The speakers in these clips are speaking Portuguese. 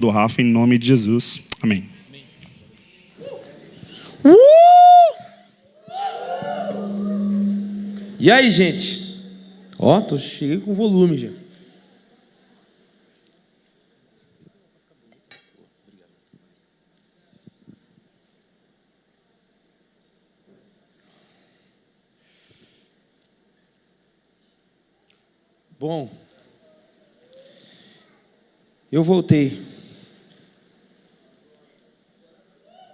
do Rafa, em nome de Jesus. Amém. E aí, gente? Cheguei com volume já. Bom, eu voltei.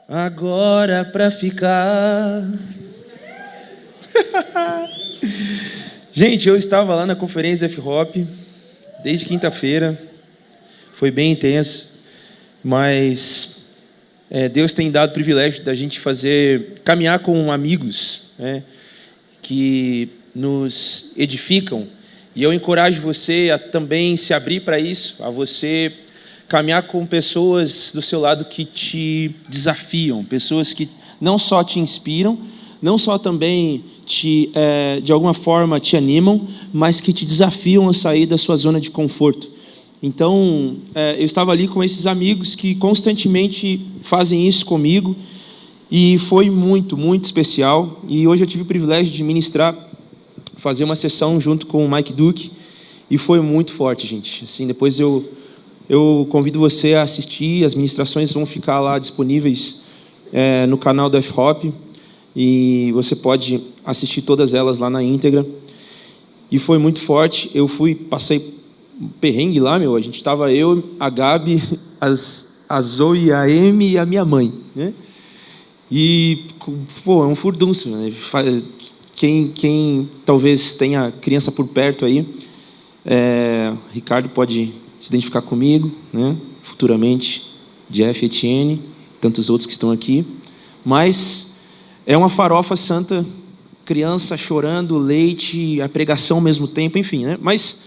Agora pra ficar. Gente, eu estava lá na conferência da F-Hop desde quinta-feira. Foi bem intenso, mas Deus tem dado o privilégio da gente caminhar com amigos, né, que nos edificam. E eu encorajo você a também se abrir para isso, a você caminhar com pessoas do seu lado que te desafiam, pessoas que não só te inspiram, não só também de alguma forma te animam, mas que te desafiam a sair da sua zona de conforto. Então, eu estava ali com esses amigos que constantemente fazem isso comigo, e foi muito, muito especial. E hoje eu tive o privilégio de ministrar, fazer uma sessão junto com o Mike Duke, e foi muito forte, gente. Assim, depois eu convido você a assistir, as ministrações vão ficar lá disponíveis no canal do F-Hop, e você pode assistir todas elas lá na íntegra. E foi muito forte. Passei um perrengue lá, a gente estava eu, a Gabi, a Zoe, a Amy e a minha mãe, né? E, é um furdunço, né? Quem talvez tenha criança por perto aí, Ricardo pode se identificar comigo, né? Futuramente, Jeff, Etienne, tantos outros que estão aqui. Mas é uma farofa santa, criança chorando, leite, a pregação ao mesmo tempo, enfim, né? Mas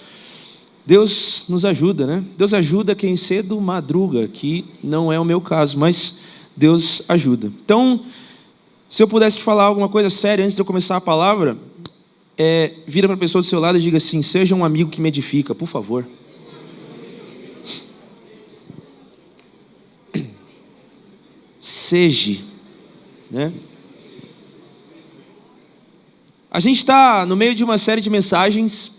Deus nos ajuda, né? Deus ajuda quem cedo madruga, que não é o meu caso, mas Deus ajuda. Então, se eu pudesse te falar alguma coisa séria antes de eu começar a palavra, vira para a pessoa do seu lado e diga assim: seja um amigo que me edifica, por favor. Seja, né? A gente está no meio de uma série de mensagens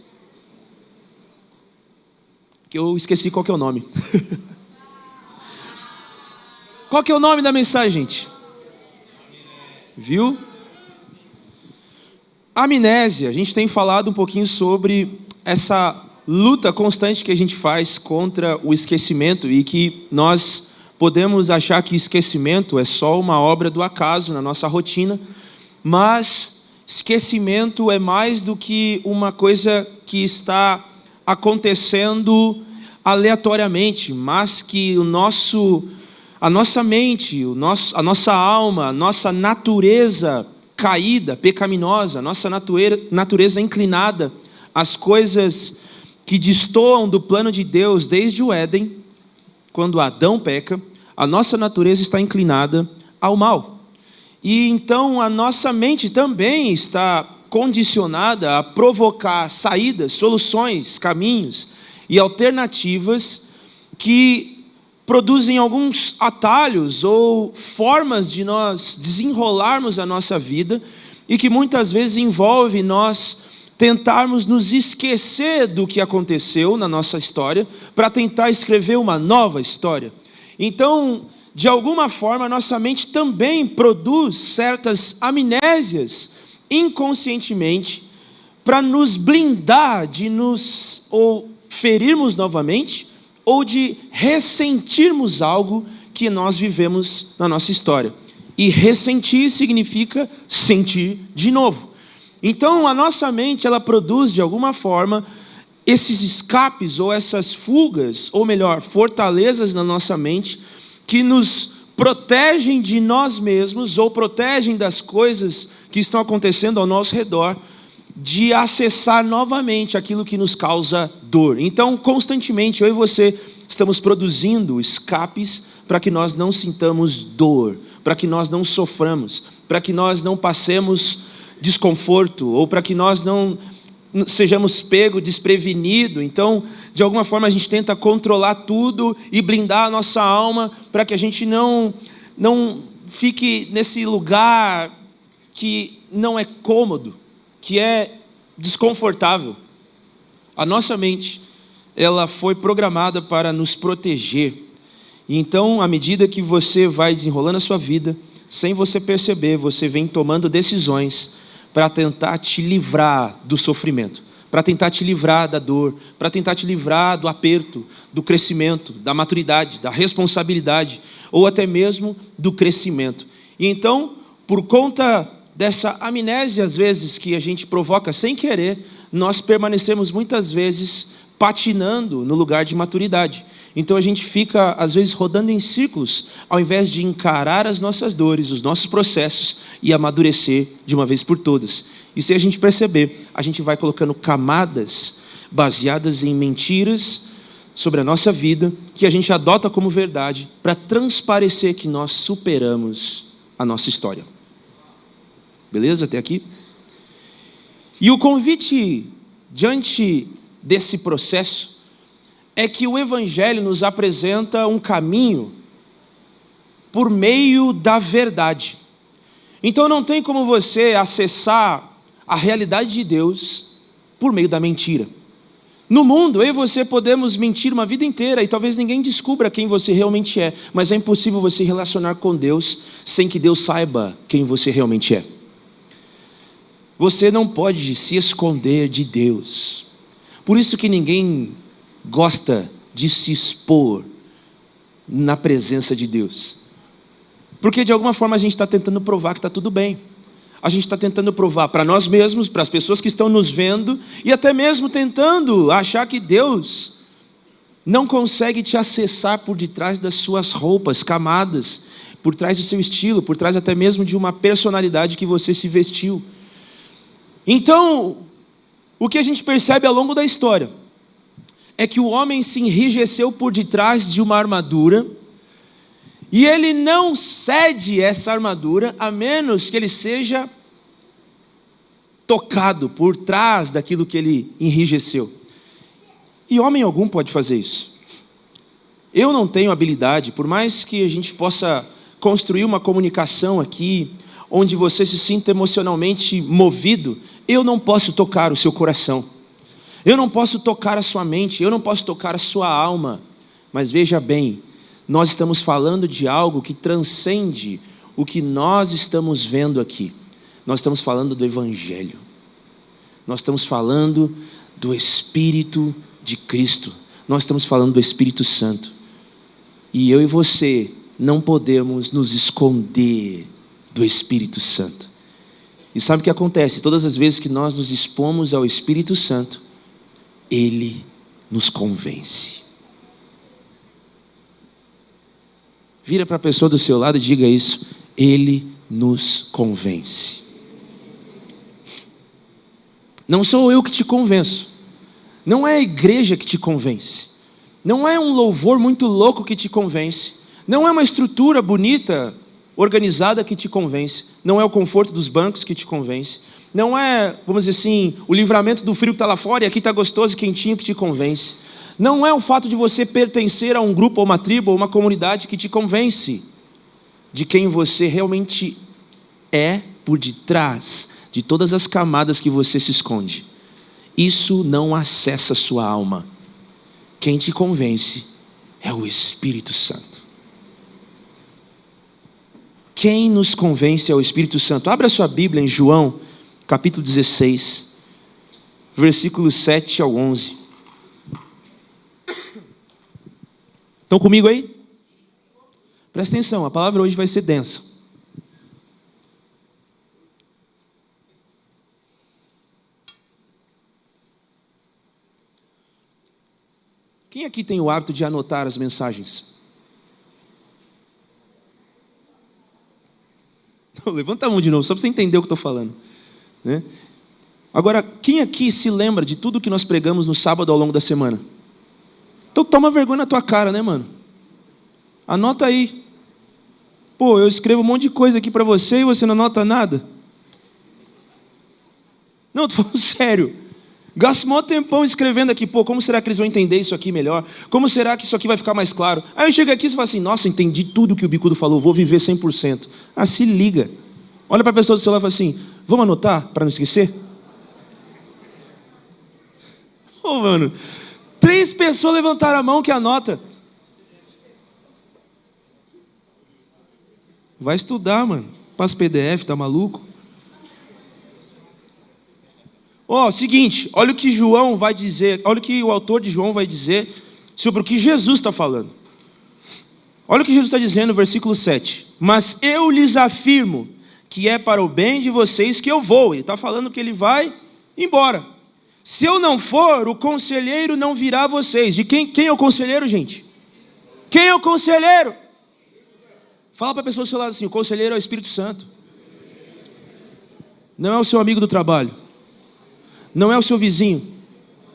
que eu esqueci qual que é o nome. Qual que é o nome da mensagem, gente? Viu? Amnésia. A gente tem falado um pouquinho sobre essa luta constante que a gente faz contra o esquecimento, e que nós podemos achar que esquecimento é só uma obra do acaso na nossa rotina, mas esquecimento é mais do que uma coisa que está acontecendo aleatoriamente, mas que a nossa mente, a nossa alma, a nossa natureza caída, pecaminosa, a nossa natureza inclinada às coisas que destoam do plano de Deus desde o Éden, quando Adão peca, a nossa natureza está inclinada ao mal. E então a nossa mente também está condicionada a provocar saídas, soluções, caminhos e alternativas que produzem alguns atalhos ou formas de nós desenrolarmos a nossa vida, e que muitas vezes envolve nós tentarmos nos esquecer do que aconteceu na nossa história para tentar escrever uma nova história. Então, de alguma forma, a nossa mente também produz certas amnésias inconscientemente para nos blindar de nos ou ferirmos novamente, ou de ressentirmos algo que nós vivemos na nossa história. E ressentir significa sentir de novo. Então, a nossa mente, ela produz, de alguma forma, esses escapes, ou essas fugas, ou melhor, fortalezas na nossa mente, que nos protegem de nós mesmos, ou protegem das coisas que estão acontecendo ao nosso redor, de acessar novamente aquilo que nos causa dor. Então, constantemente, eu e você estamos produzindo escapes para que nós não sintamos dor, para que nós não soframos, para que nós não passemos desconforto, ou para que nós não sejamos pegos desprevenidos. Então, de alguma forma, a gente tenta controlar tudo e blindar a nossa alma para que a gente não fique nesse lugar que não é cômodo, que é desconfortável. A nossa mente, ela foi programada para nos proteger. E então, à medida que você vai desenrolando a sua vida, sem você perceber, você vem tomando decisões para tentar te livrar do sofrimento, para tentar te livrar da dor, para tentar te livrar do aperto, do crescimento, da maturidade, da responsabilidade, ou até mesmo do crescimento. E então, por conta dessa amnésia, às vezes, que a gente provoca sem querer, nós permanecemos muitas vezes patinando no lugar de maturidade. Então a gente fica, às vezes, rodando em círculos, ao invés de encarar as nossas dores, os nossos processos e amadurecer de uma vez por todas. E se a gente perceber, a gente vai colocando camadas baseadas em mentiras sobre a nossa vida, que a gente adota como verdade, para transparecer que nós superamos a nossa história. Beleza? Até aqui? E o convite diante desse processo é que o Evangelho nos apresenta um caminho por meio da verdade. Então não tem como você acessar a realidade de Deus por meio da mentira. No mundo, eu e você podemos mentir uma vida inteira e talvez ninguém descubra quem você realmente é, mas é impossível você relacionar com Deus sem que Deus saiba quem você realmente é. Você não pode se esconder de Deus. Por isso que ninguém gosta de se expor na presença de Deus. Porque de alguma forma a gente está tentando provar que está tudo bem. A gente está tentando provar para nós mesmos, para as pessoas que estão nos vendo, e até mesmo tentando achar que Deus não consegue te acessar por detrás das suas roupas, camadas, por trás do seu estilo, por trás até mesmo de uma personalidade que você se vestiu. Então, o que a gente percebe ao longo da história é que o homem se enrijeceu por detrás de uma armadura e ele não cede essa armadura a menos que ele seja tocado por trás daquilo que ele enrijeceu. E homem algum pode fazer isso. Eu não tenho habilidade, por mais que a gente possa construir uma comunicação aqui, onde você se sinta emocionalmente movido, eu não posso tocar o seu coração. Eu não posso tocar a sua mente, eu não posso tocar a sua alma. Mas veja bem, nós estamos falando de algo que transcende o que nós estamos vendo aqui. Nós estamos falando do Evangelho. Nós estamos falando do Espírito de Cristo. Nós estamos falando do Espírito Santo. E eu e você não podemos nos esconder do Espírito Santo. E sabe o que acontece? Todas as vezes que nós nos expomos ao Espírito Santo, Ele nos convence. Vira para a pessoa do seu lado e diga isso. Ele nos convence. Não sou eu que te convenço. Não é a igreja que te convence. Não é um louvor muito louco que te convence. Não é uma estrutura bonita, organizada que te convence. Não é o conforto dos bancos que te convence. Não é, vamos dizer assim, o livramento do frio que está lá fora e aqui está gostoso e quentinho que te convence. Não é o fato de você pertencer a um grupo, ou uma tribo, ou uma comunidade que te convence de quem você realmente é por detrás de todas as camadas que você se esconde. Isso não acessa a sua alma. Quem te convence é o Espírito Santo. Quem nos convence é o Espírito Santo. Abra sua Bíblia em João, capítulo 16, versículos 7 ao 11. Estão comigo aí? Presta atenção, a palavra hoje vai ser densa. Quem aqui tem o hábito de anotar as mensagens? Levanta a mão de novo, só para você entender o que eu estou falando. Né? Agora, quem aqui se lembra de tudo que nós pregamos no sábado ao longo da semana? Então toma vergonha na tua cara, né, mano? Anota aí. Pô, eu escrevo um monte de coisa aqui para você e você não anota nada? Não, tô falando sério. Gasto maior tempão escrevendo aqui, pô, como será que eles vão entender isso aqui melhor? Como será que isso aqui vai ficar mais claro? Aí eu chego aqui e falo assim, nossa, entendi tudo que o Bicudo falou, vou viver 100%. Ah, se liga. Olha para a pessoa do celular e fala assim, vamos anotar para não esquecer? Ô, mano, 3 pessoas levantaram a mão que anota. Vai estudar, mano. Passa PDF, tá maluco? Seguinte, olha o que João vai dizer, olha o que o autor de João vai dizer sobre o que Jesus está falando. Olha o que Jesus está dizendo no versículo 7. Mas eu lhes afirmo que é para o bem de vocês que eu vou. Ele está falando que ele vai embora. Se eu não for, o conselheiro não virá a vocês. De quem é o conselheiro, gente? Quem é o conselheiro? Fala para a pessoa do seu lado assim, o conselheiro é o Espírito Santo. Não é o seu amigo do trabalho. Não é o seu vizinho,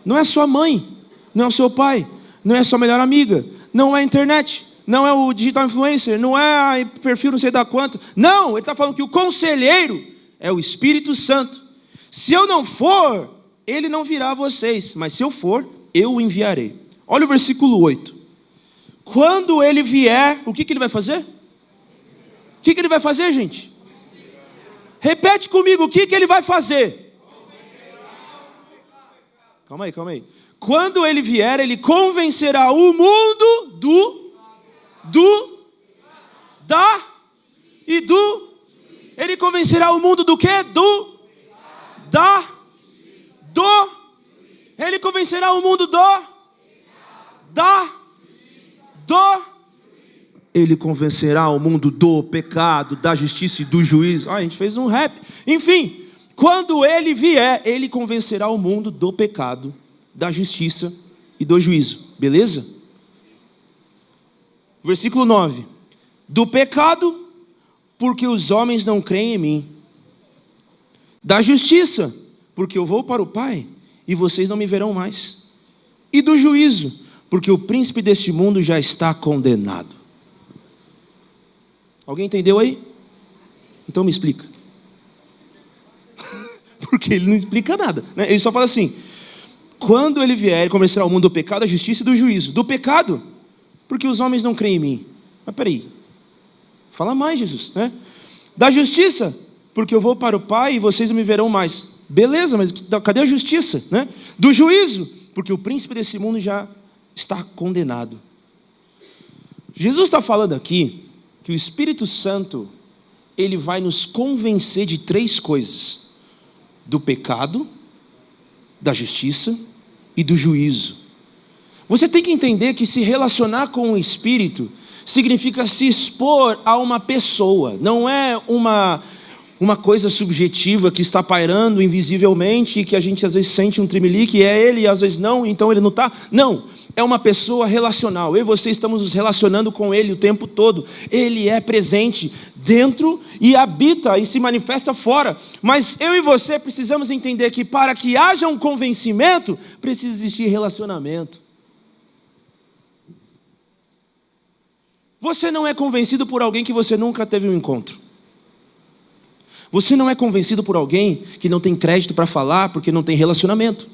não é a sua mãe, não é o seu pai, não é a sua melhor amiga, não é a internet, não é o digital influencer, não é a perfil não sei da quanto. Não, ele está falando que o conselheiro é o Espírito Santo. Se eu não for, ele não virá a vocês, mas se eu for, eu o enviarei. Olha o versículo 8. Quando ele vier, o que ele vai fazer? O que ele vai fazer, gente? Repete comigo, o que ele vai fazer? Calma aí. Quando ele vier, ele convencerá o mundo Ele convencerá o mundo do quê? Ele convencerá o mundo Ele convencerá o mundo do pecado, da justiça e do juízo. A gente fez um rap. Enfim. Quando ele vier, ele convencerá o mundo do pecado, da justiça e do juízo. Beleza? Versículo 9. Do pecado, porque os homens não creem em mim. Da justiça, porque eu vou para o Pai e vocês não me verão mais. E do juízo, porque o príncipe deste mundo já está condenado. Alguém entendeu aí? Então me explica. Porque ele não explica nada, né? Ele só fala assim, quando ele vier, ele convencerá o mundo do pecado, da justiça e do juízo. Do pecado, porque os homens não creem em mim. Mas peraí, fala mais, Jesus, né? Da justiça, porque eu vou para o Pai e vocês não me verão mais. Beleza, mas cadê a justiça, né? Do juízo, porque o príncipe desse mundo já está condenado. Jesus está falando aqui que o Espírito Santo, ele vai nos convencer de 3 coisas. Do pecado, da justiça e do juízo. Você tem que entender que se relacionar com o Espírito significa se expor a uma pessoa. Não é uma coisa subjetiva que está pairando invisivelmente e que a gente às vezes sente um tremelique, é ele e às vezes não, então ele não está. Não, é uma pessoa relacional. Eu e você estamos nos relacionando com ele o tempo todo. Ele é presente dentro e habita e se manifesta fora. Mas eu e você precisamos entender que para que haja um convencimento, precisa existir relacionamento. Você não é convencido por alguém que você nunca teve um encontro. Você não é convencido por alguém que não tem crédito para falar porque não tem relacionamento.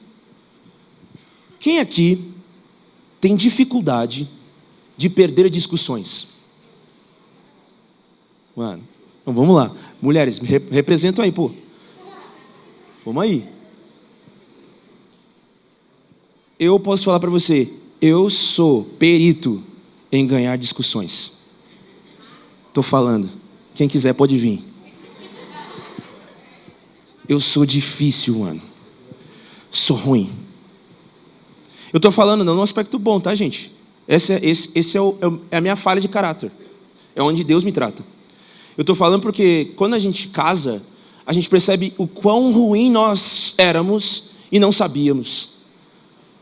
Quem aqui tem dificuldade de perder discussões? Mano, então vamos lá. Mulheres, me representam aí, pô. Vamos aí. Eu posso falar para você, eu sou perito em ganhar discussões. Estou falando. Quem quiser pode vir. Eu sou difícil, mano. Sou ruim. Eu estou falando não no aspecto bom, tá, gente? Esse é a minha falha de caráter. É onde Deus me trata. Eu estou falando porque quando a gente casa, a gente percebe o quão ruim nós éramos e não sabíamos.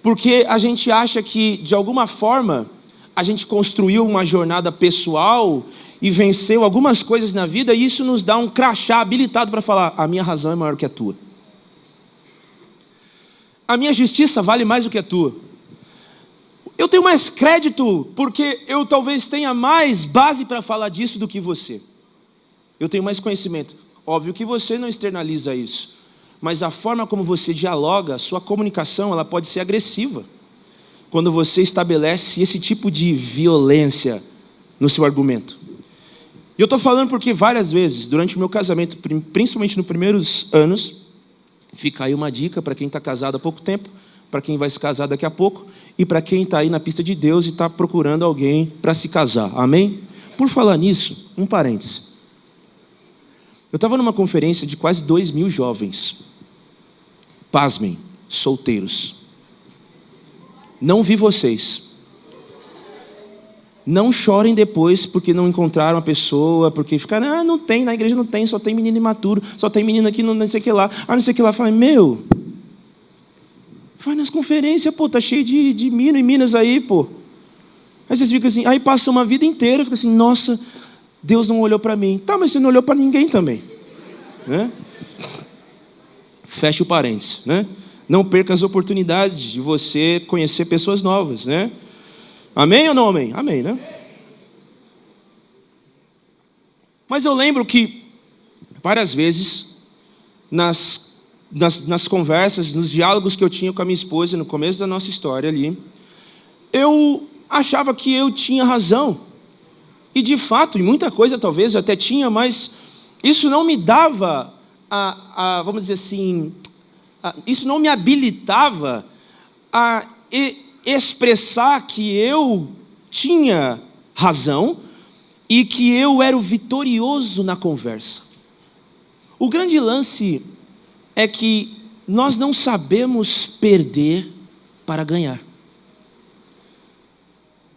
Porque a gente acha que, de alguma forma, a gente construiu uma jornada pessoal e venceu algumas coisas na vida, e isso nos dá um crachá habilitado para falar, a minha razão é maior que a tua. A minha justiça vale mais do que a tua. Eu tenho mais crédito porque eu talvez tenha mais base para falar disso do que você. Eu tenho mais conhecimento. Óbvio que você não externaliza isso. mas a forma como você dialoga, a sua comunicação, ela pode ser agressiva. Quando você estabelece esse tipo de violência no seu argumento. E eu estou falando porque várias vezes, durante o meu casamento, principalmente nos primeiros anos, fica aí uma dica para quem está casado há pouco tempo, para quem vai se casar daqui a pouco, e para quem está aí na pista de Deus e está procurando alguém para se casar. Amém? Por falar nisso, um parêntese. Eu estava numa conferência de quase 2.000 jovens. Pasmem, solteiros. Não vi vocês. Não chorem depois porque não encontraram a pessoa, porque ficaram, não tem, na igreja não tem, só tem menino imaturo, só tem menino aqui, não sei o que lá. Não sei o que lá. Fala, vai nas conferências, tá cheio de Minas e Minas aí, pô. Aí vocês ficam assim, aí passa uma vida inteira, fica assim, nossa, Deus não olhou para mim. Tá, mas você não olhou para ninguém também. Né? Fecha o parênteses, né? Não perca as oportunidades de você conhecer pessoas novas, né? Amém ou não amém? Amém, né? Mas eu lembro que várias vezes nas conversas, nos diálogos que eu tinha com a minha esposa no começo da nossa história ali, eu achava que eu tinha razão. E de fato, em muita coisa talvez eu até tinha, mas isso não me dava vamos dizer assim, isso não me habilitava a expressar que eu tinha razão e que eu era o vitorioso na conversa. O grande lance é que nós não sabemos perder para ganhar.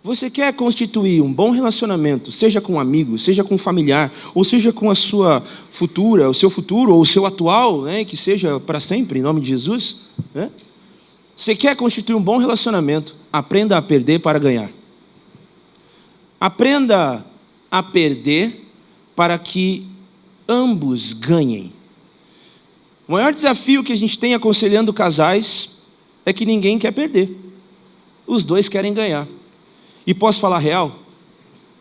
Você quer constituir um bom relacionamento, seja com um amigo, seja com um familiar, ou seja com a sua futura, o seu futuro, ou o seu atual, né, que seja para sempre, em nome de Jesus, né? Você quer constituir um bom relacionamento, aprenda a perder para ganhar. Aprenda a perder para que ambos ganhem. O maior desafio que a gente tem aconselhando casais é que ninguém quer perder. Os dois querem ganhar. E posso falar real?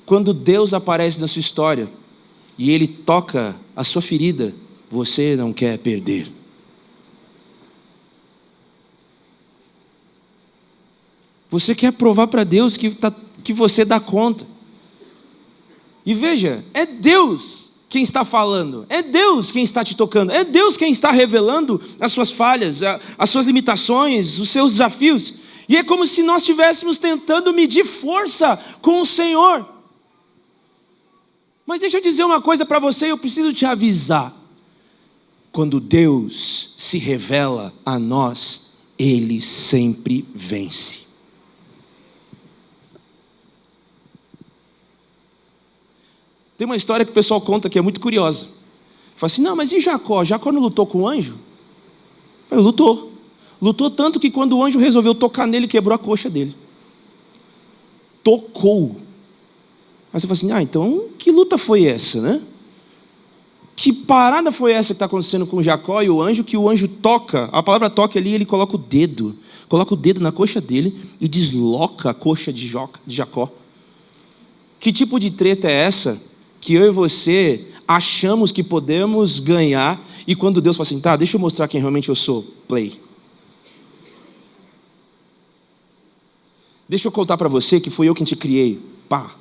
Quando Deus aparece na sua história e Ele toca a sua ferida, você não quer perder. Você quer provar para Deus que você dá conta. E veja, é Deus quem está falando, é Deus quem está te tocando, é Deus quem está revelando as suas falhas, as suas limitações, os seus desafios. E é como se nós estivéssemos tentando medir força com o Senhor. Mas deixa eu dizer uma coisa para você, eu preciso te avisar. Quando Deus se revela a nós, Ele sempre vence. Tem uma história que o pessoal conta que é muito curiosa. Fala assim, não, mas e Jacó? Jacó não lutou com o anjo? Ele lutou. Lutou tanto que quando o anjo resolveu tocar nele, quebrou a coxa dele. Tocou. Aí você fala assim, então que luta foi essa, né? Que parada foi essa que está acontecendo com Jacó e o anjo, que o anjo toca, a palavra toca ali, ele coloca o dedo na coxa dele e desloca a coxa de Jacó. Que tipo de treta é essa que eu e você achamos que podemos ganhar e quando Deus fala assim, tá, deixa eu mostrar quem realmente eu sou, play. Deixa eu contar para você que foi eu quem te criei, pá.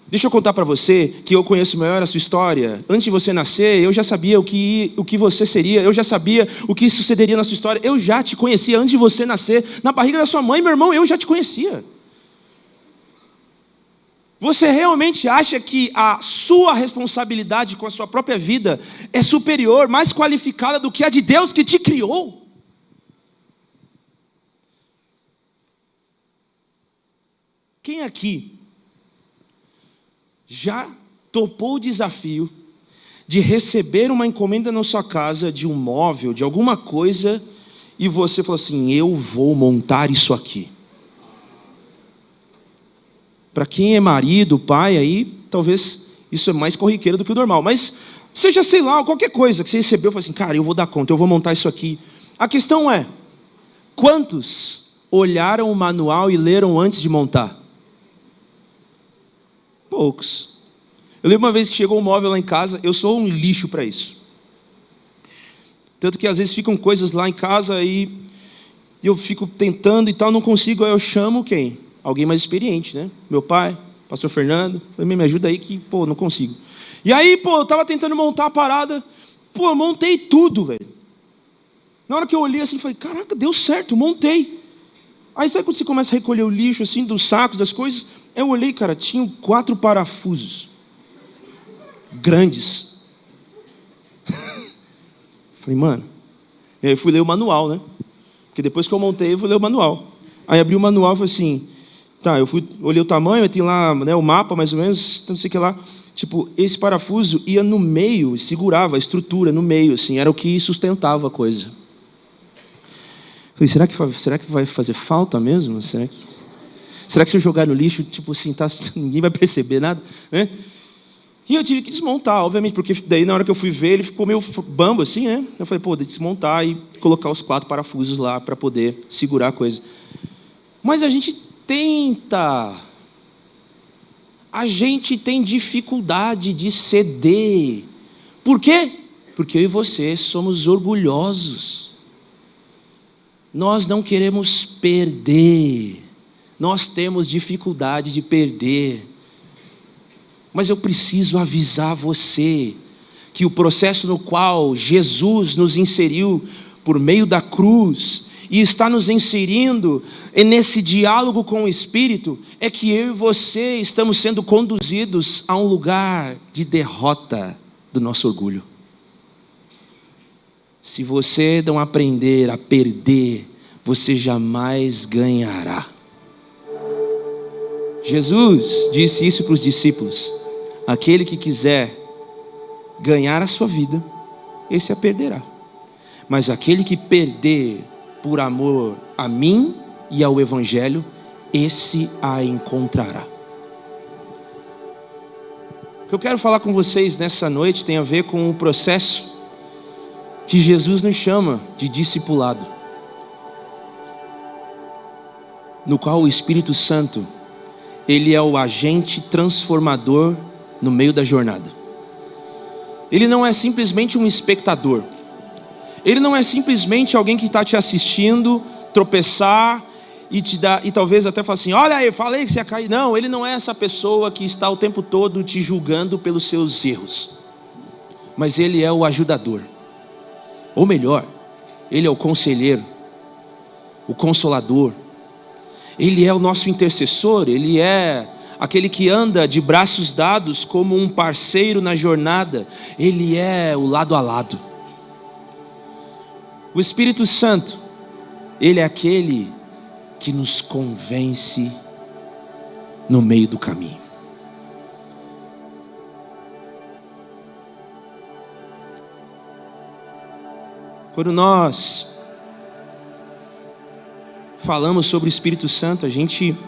Deixa eu contar para você que eu conheço melhor a sua história. Antes de você nascer, eu já sabia o que você seria. Eu já sabia o que sucederia na sua história. Eu já te conhecia antes de você nascer. Na barriga da sua mãe, meu irmão, eu já te conhecia. Você realmente acha que a sua responsabilidade com a sua própria vida é superior, mais qualificada do que a de Deus que te criou? Quem aqui já topou o desafio de receber uma encomenda na sua casa de um móvel, de alguma coisa, e você falou assim, eu vou montar isso aqui? Para quem é marido, pai, aí talvez isso é mais corriqueiro do que o normal. Mas seja, sei lá, qualquer coisa que você recebeu, fala assim, cara, eu vou dar conta, eu vou montar isso aqui. A questão é, quantos olharam o manual e leram antes de montar? Poucos. Eu lembro uma vez que chegou um móvel lá em casa, eu sou um lixo para isso. Tanto que às vezes ficam coisas lá em casa e eu fico tentando e tal, não consigo, aí eu chamo quem? Alguém mais experiente, né? Meu pai, pastor Fernando, também me ajuda aí que, não consigo. E aí, eu tava tentando montar a parada, eu montei tudo, velho. Na hora que eu olhei assim, falei, caraca, deu certo, montei. Aí sabe quando você começa a recolher o lixo, assim, dos sacos, das coisas? Eu olhei, cara, tinham 4 parafusos. Grandes. Falei, mano. E aí eu fui ler o manual, né? Porque depois que eu montei, eu fui ler o manual. Aí abri o manual e falei assim, tá, olhei o tamanho, tem lá, né, o mapa mais ou menos, não sei o que lá. Tipo, esse parafuso ia no meio, segurava a estrutura no meio, assim, era o que sustentava a coisa. Falei, será que vai fazer falta mesmo? Será que se eu jogar no lixo, tipo assim, ninguém vai perceber nada, né? E eu tive que desmontar, obviamente, porque daí na hora que eu fui ver, ele ficou meio bambo assim, né? Eu falei, de desmontar e colocar os 4 parafusos lá para poder segurar a coisa. Mas a gente tenta. A gente tem dificuldade de ceder. Por quê? Porque eu e você somos orgulhosos. Nós não queremos perder. Nós temos dificuldade de perder. Mas eu preciso avisar você que o processo no qual Jesus nos inseriu por meio da cruz e está nos inserindo nesse diálogo com o Espírito, é que eu e você estamos sendo conduzidos a um lugar de derrota do nosso orgulho. Se você não aprender a perder, você jamais ganhará. Jesus disse isso para os discípulos: aquele que quiser ganhar a sua vida, esse a perderá. Mas aquele que perder por amor a mim e ao Evangelho, esse a encontrará. O que eu quero falar com vocês nessa noite tem a ver com o processo que Jesus nos chama de discipulado, no qual o Espírito Santo, ele é o agente transformador no meio da jornada. Ele não é simplesmente um espectador. Ele não é simplesmente alguém que está te assistindo tropeçar e te dar, e talvez até falar assim, olha aí, falei que você ia cair. Não, ele não é essa pessoa que está o tempo todo te julgando pelos seus erros. Mas ele é o ajudador. Ou melhor, ele é o conselheiro, o consolador. Ele é o nosso intercessor, ele é aquele que anda de braços dados como um parceiro na jornada. Ele é o lado a lado. O Espírito Santo, ele é aquele que nos convence no meio do caminho. Quando nós falamos sobre o Espírito Santo, a gente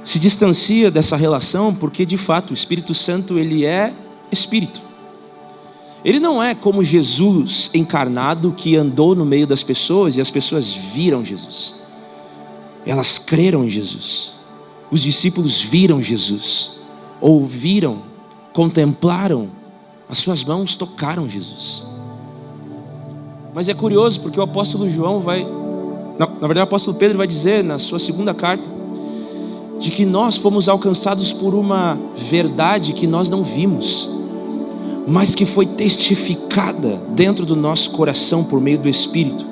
se distancia dessa relação, porque de fato o Espírito Santo, ele é Espírito. Ele não é como Jesus encarnado, que andou no meio das pessoas e as pessoas viram Jesus. Elas creram em Jesus. Os discípulos viram Jesus, ouviram, contemplaram, as suas mãos tocaram Jesus. Mas é curioso porque o apóstolo João na verdade o apóstolo Pedro vai dizer na sua segunda carta, de que nós fomos alcançados por uma verdade que nós não vimos, mas que foi testificada dentro do nosso coração por meio do Espírito.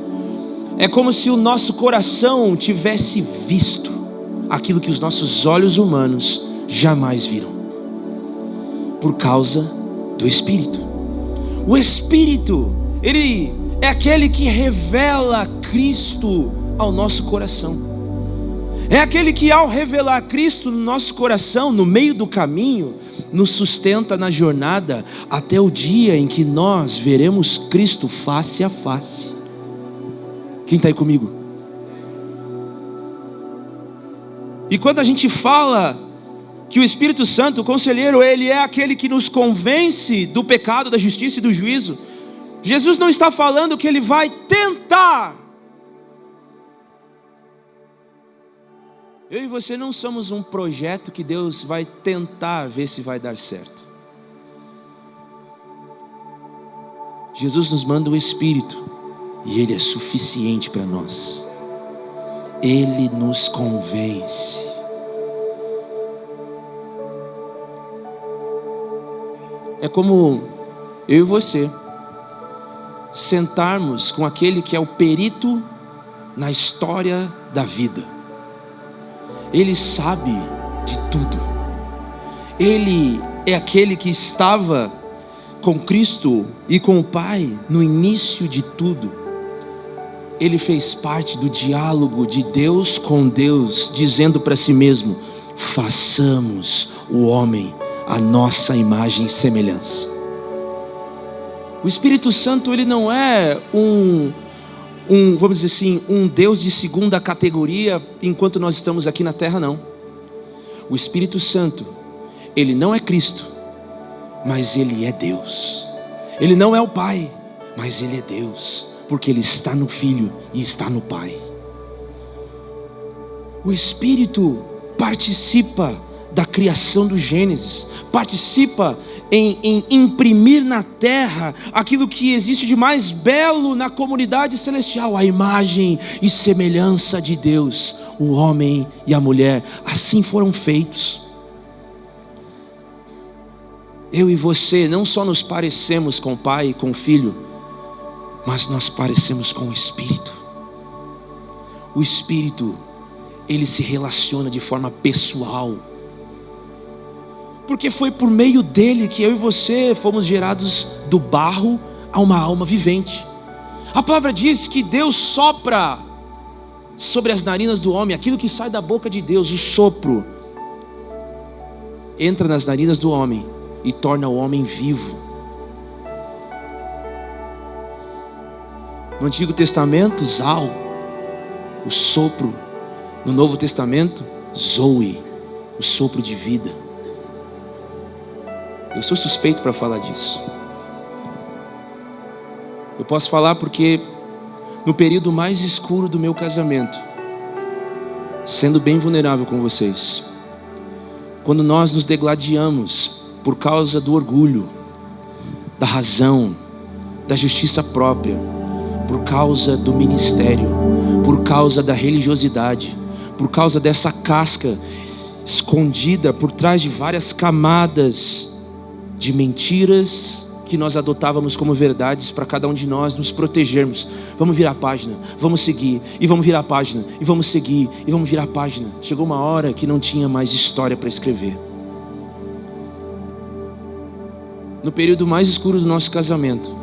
É como se o nosso coração tivesse visto aquilo que os nossos olhos humanos jamais viram, por causa do Espírito. O Espírito, ele é aquele que revela Cristo ao nosso coração. É aquele que, ao revelar Cristo no nosso coração, no meio do caminho, nos sustenta na jornada até o dia em que nós veremos Cristo face a face. Quem está aí comigo? E quando a gente fala que o Espírito Santo, o conselheiro, ele é aquele que nos convence do pecado, da justiça e do juízo, Jesus não está falando que ele vai tentar. Eu e você não somos um projeto que Deus vai tentar ver se vai dar certo. Jesus nos manda o Espírito e Ele é suficiente para nós. Ele nos convence. É como eu e você sentarmos com aquele que é o perito na história da vida. Ele sabe de tudo. Ele é aquele que estava com Cristo e com o Pai no início de tudo. Ele fez parte do diálogo de Deus com Deus, dizendo para si mesmo: façamos o homem a nossa imagem e semelhança. O Espírito Santo, ele não é vamos dizer assim, um Deus de segunda categoria enquanto nós estamos aqui na terra, não. O Espírito Santo, ele não é Cristo, mas ele é Deus. Ele não é o Pai, mas ele é Deus, porque ele está no Filho e está no Pai. O Espírito participa da criação do Gênesis, participa em imprimir na terra aquilo que existe de mais belo na comunidade celestial, a imagem e semelhança de Deus. O homem e a mulher assim foram feitos. Eu e você não só nos parecemos com o Pai e com o Filho, mas nós parecemos com o Espírito. O Espírito, ele se relaciona de forma pessoal, porque foi por meio dele que eu e você fomos gerados do barro a uma alma vivente. A palavra diz que Deus sopra sobre as narinas do homem aquilo que sai da boca de Deus. O sopro entra nas narinas do homem e torna o homem vivo. No Antigo Testamento, Zal, o sopro. No Novo Testamento, Zoe, o sopro de vida. Eu sou suspeito para falar disso. Eu posso falar porque no período mais escuro do meu casamento, sendo bem vulnerável com vocês, quando nós nos degladiamos por causa do orgulho, da razão, da justiça própria, por causa do ministério, por causa da religiosidade, por causa dessa casca escondida por trás de várias camadas de mentiras que nós adotávamos como verdades para cada um de nós nos protegermos. Vamos virar a página, vamos seguir, e vamos virar a página, e vamos seguir, e vamos virar a página. Chegou uma hora que não tinha mais história para escrever. No período mais escuro do nosso casamento,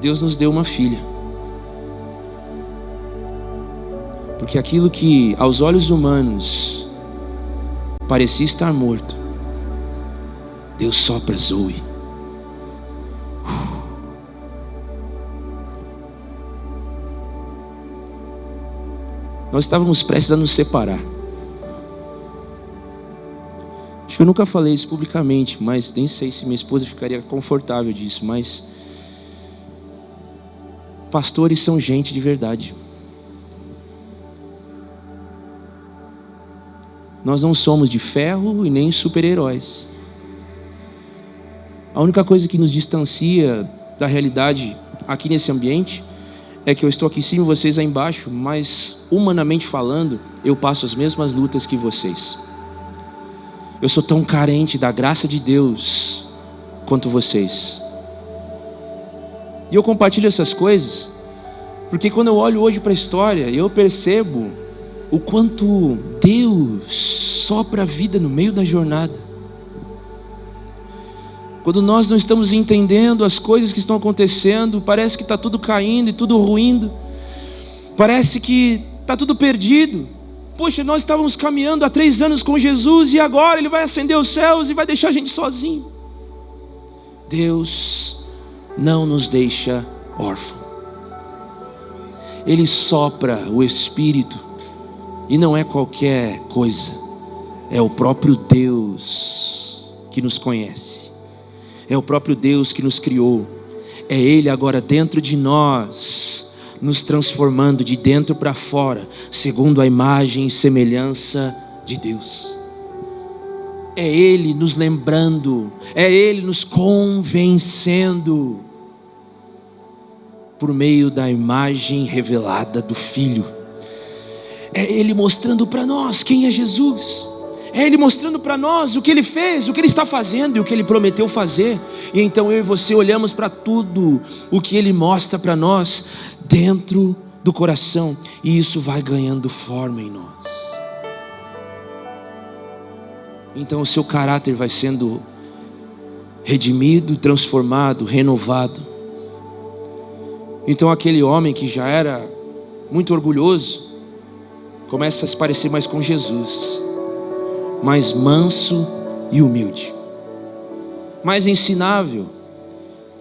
Deus nos deu uma filha. Porque aquilo que aos olhos humanos parecia estar morto, Deus sopra Zoe. Nós estávamos prestes a nos separar. Acho que eu nunca falei isso publicamente, mas nem sei se minha esposa ficaria confortável disso, mas pastores são gente de verdade. Nós não somos de ferro e nem super-heróis. A única coisa que nos distancia da realidade aqui nesse ambiente é que eu estou aqui em cima e vocês aí embaixo, mas humanamente falando, eu passo as mesmas lutas que vocês. Eu sou tão carente da graça de Deus quanto vocês. E eu compartilho essas coisas porque quando eu olho hoje para a história, eu percebo o quanto Deus sopra a vida no meio da jornada. Quando nós não estamos entendendo as coisas que estão acontecendo, parece que está tudo caindo e tudo ruindo, parece que está tudo perdido. Poxa, nós estávamos caminhando há 3 anos com Jesus e agora Ele vai acender os céus e vai deixar a gente sozinho. Deus não nos deixa órfãos. Ele sopra o Espírito. E não é qualquer coisa, é o próprio Deus que nos conhece, é o próprio Deus que nos criou, é Ele agora dentro de nós, nos transformando de dentro para fora, segundo a imagem e semelhança de Deus. é Ele nos lembrando, é Ele nos convencendo por meio da imagem revelada do Filho. É Ele mostrando para nós quem é Jesus. É Ele mostrando para nós o que Ele fez, o que Ele está fazendo e o que Ele prometeu fazer. E então eu e você olhamos para tudo o que Ele mostra para nós dentro do coração, e isso vai ganhando forma em nós. Então o seu caráter vai sendo redimido, transformado, renovado. Então aquele homem que já era muito orgulhoso começa a se parecer mais com Jesus, mais manso e humilde, mais ensinável,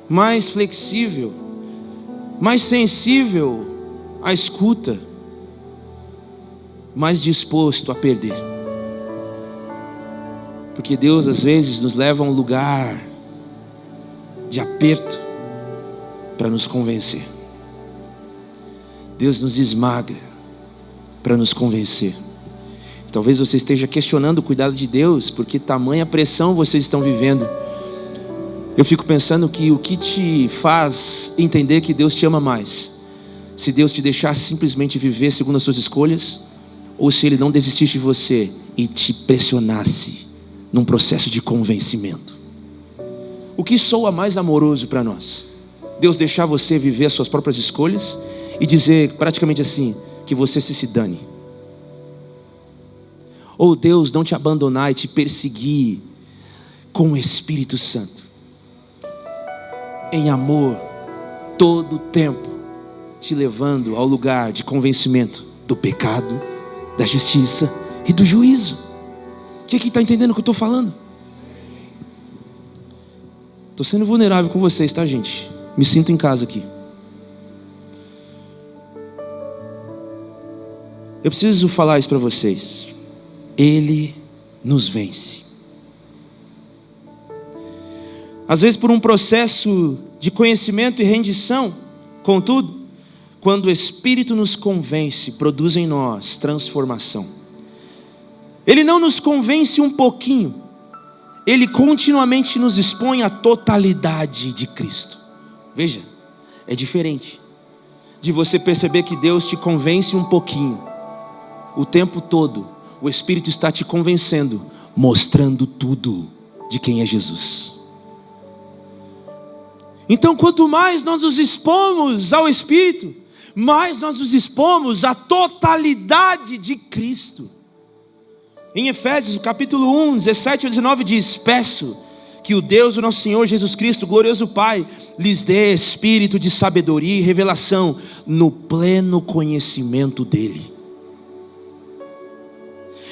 mais flexível, mais sensível à escuta, mais disposto a perder. Porque Deus às vezes nos leva a um lugar de aperto para nos convencer. Deus nos esmaga para nos convencer. Talvez você esteja questionando o cuidado de Deus, porque tamanha pressão vocês estão vivendo. Eu fico pensando que o que te faz entender que Deus te ama mais, se Deus te deixasse simplesmente viver segundo as suas escolhas, ou se Ele não desistisse de você e te pressionasse num processo de convencimento. O que soa mais amoroso para nós? Deus deixar você viver as suas próprias escolhas e dizer praticamente assim, que você se dane? Ou Deus não te abandonar e te perseguir com o Espírito Santo, em amor, todo o tempo, te levando ao lugar de convencimento do pecado, da justiça e do juízo? Quem aqui está entendendo o que eu estou falando? Estou sendo vulnerável com vocês, tá, gente? Me sinto em casa aqui. Eu preciso falar isso para vocês. Ele nos vence. Às vezes por um processo de conhecimento e rendição. Contudo, quando o Espírito nos convence, produz em nós transformação. Ele não nos convence um pouquinho. Ele continuamente nos expõe à totalidade de Cristo. Veja, é diferente de você perceber que Deus te convence um pouquinho. O tempo todo, o Espírito está te convencendo, mostrando tudo de quem é Jesus. Então, quanto mais nós nos expomos ao Espírito, mais nós nos expomos à totalidade de Cristo. Em Efésios, capítulo 1, 17 a 19 diz: peço que o Deus do nosso Senhor Jesus Cristo, glorioso Pai, lhes dê espírito de sabedoria e revelação no pleno conhecimento dEle.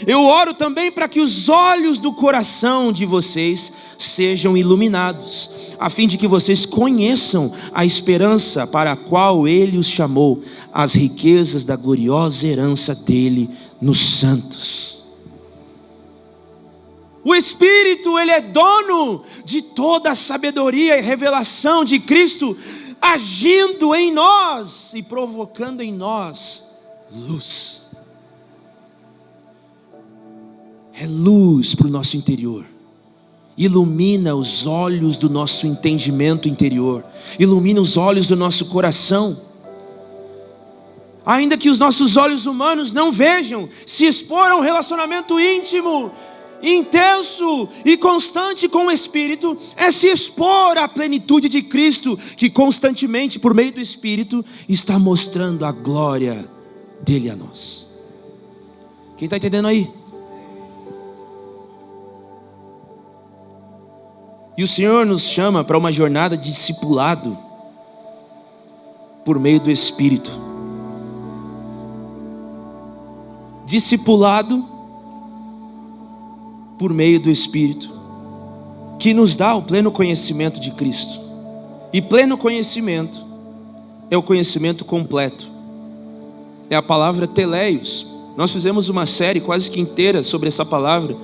Eu oro também para que os olhos do coração de vocês sejam iluminados, a fim de que vocês conheçam a esperança para a qual Ele os chamou, as riquezas da gloriosa herança dEle nos santos. O Espírito, Ele é dono de toda a sabedoria e revelação de Cristo, agindo em nós e provocando em nós luz. É luz para o nosso interior. Ilumina os olhos do nosso entendimento interior. Ilumina os olhos do nosso coração. Ainda que os nossos olhos humanos não vejam, se expor a um relacionamento íntimo, intenso e constante com o Espírito, é se expor à plenitude de Cristo, que constantemente, por meio do Espírito, está mostrando a glória dele a nós. Quem está entendendo aí? E o Senhor nos chama para uma jornada de discipulado por meio do Espírito. Discipulado por meio do Espírito, que nos dá o pleno conhecimento de Cristo. E pleno conhecimento é o conhecimento completo. É a palavra teleios. Nós fizemos uma série quase que inteira sobre essa palavra,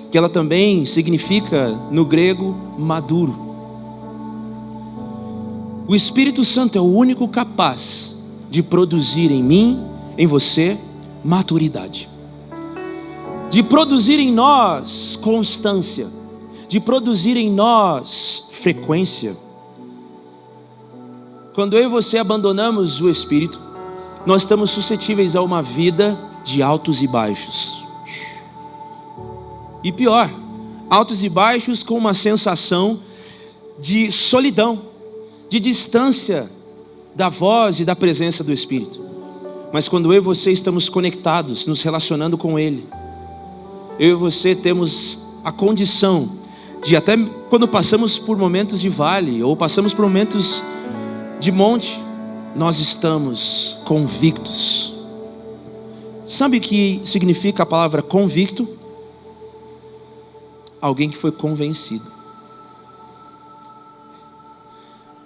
que ela também significa no grego maduro. O Espírito Santo é o único capaz de produzir em mim, em você, maturidade. de produzir em nós constância, de produzir em nós frequência. Quando eu e você abandonamos o Espírito, nós estamos suscetíveis a uma vida de altos e baixos. E pior, altos e baixos com uma sensação de solidão, de distância da voz e da presença do Espírito. Mas quando eu e você estamos conectados, nos relacionando com Ele, eu e você temos a condição de, até quando passamos por momentos de vale, ou passamos por momentos de monte, nós estamos convictos. Sabe o que significa a palavra convicto? Alguém que foi convencido.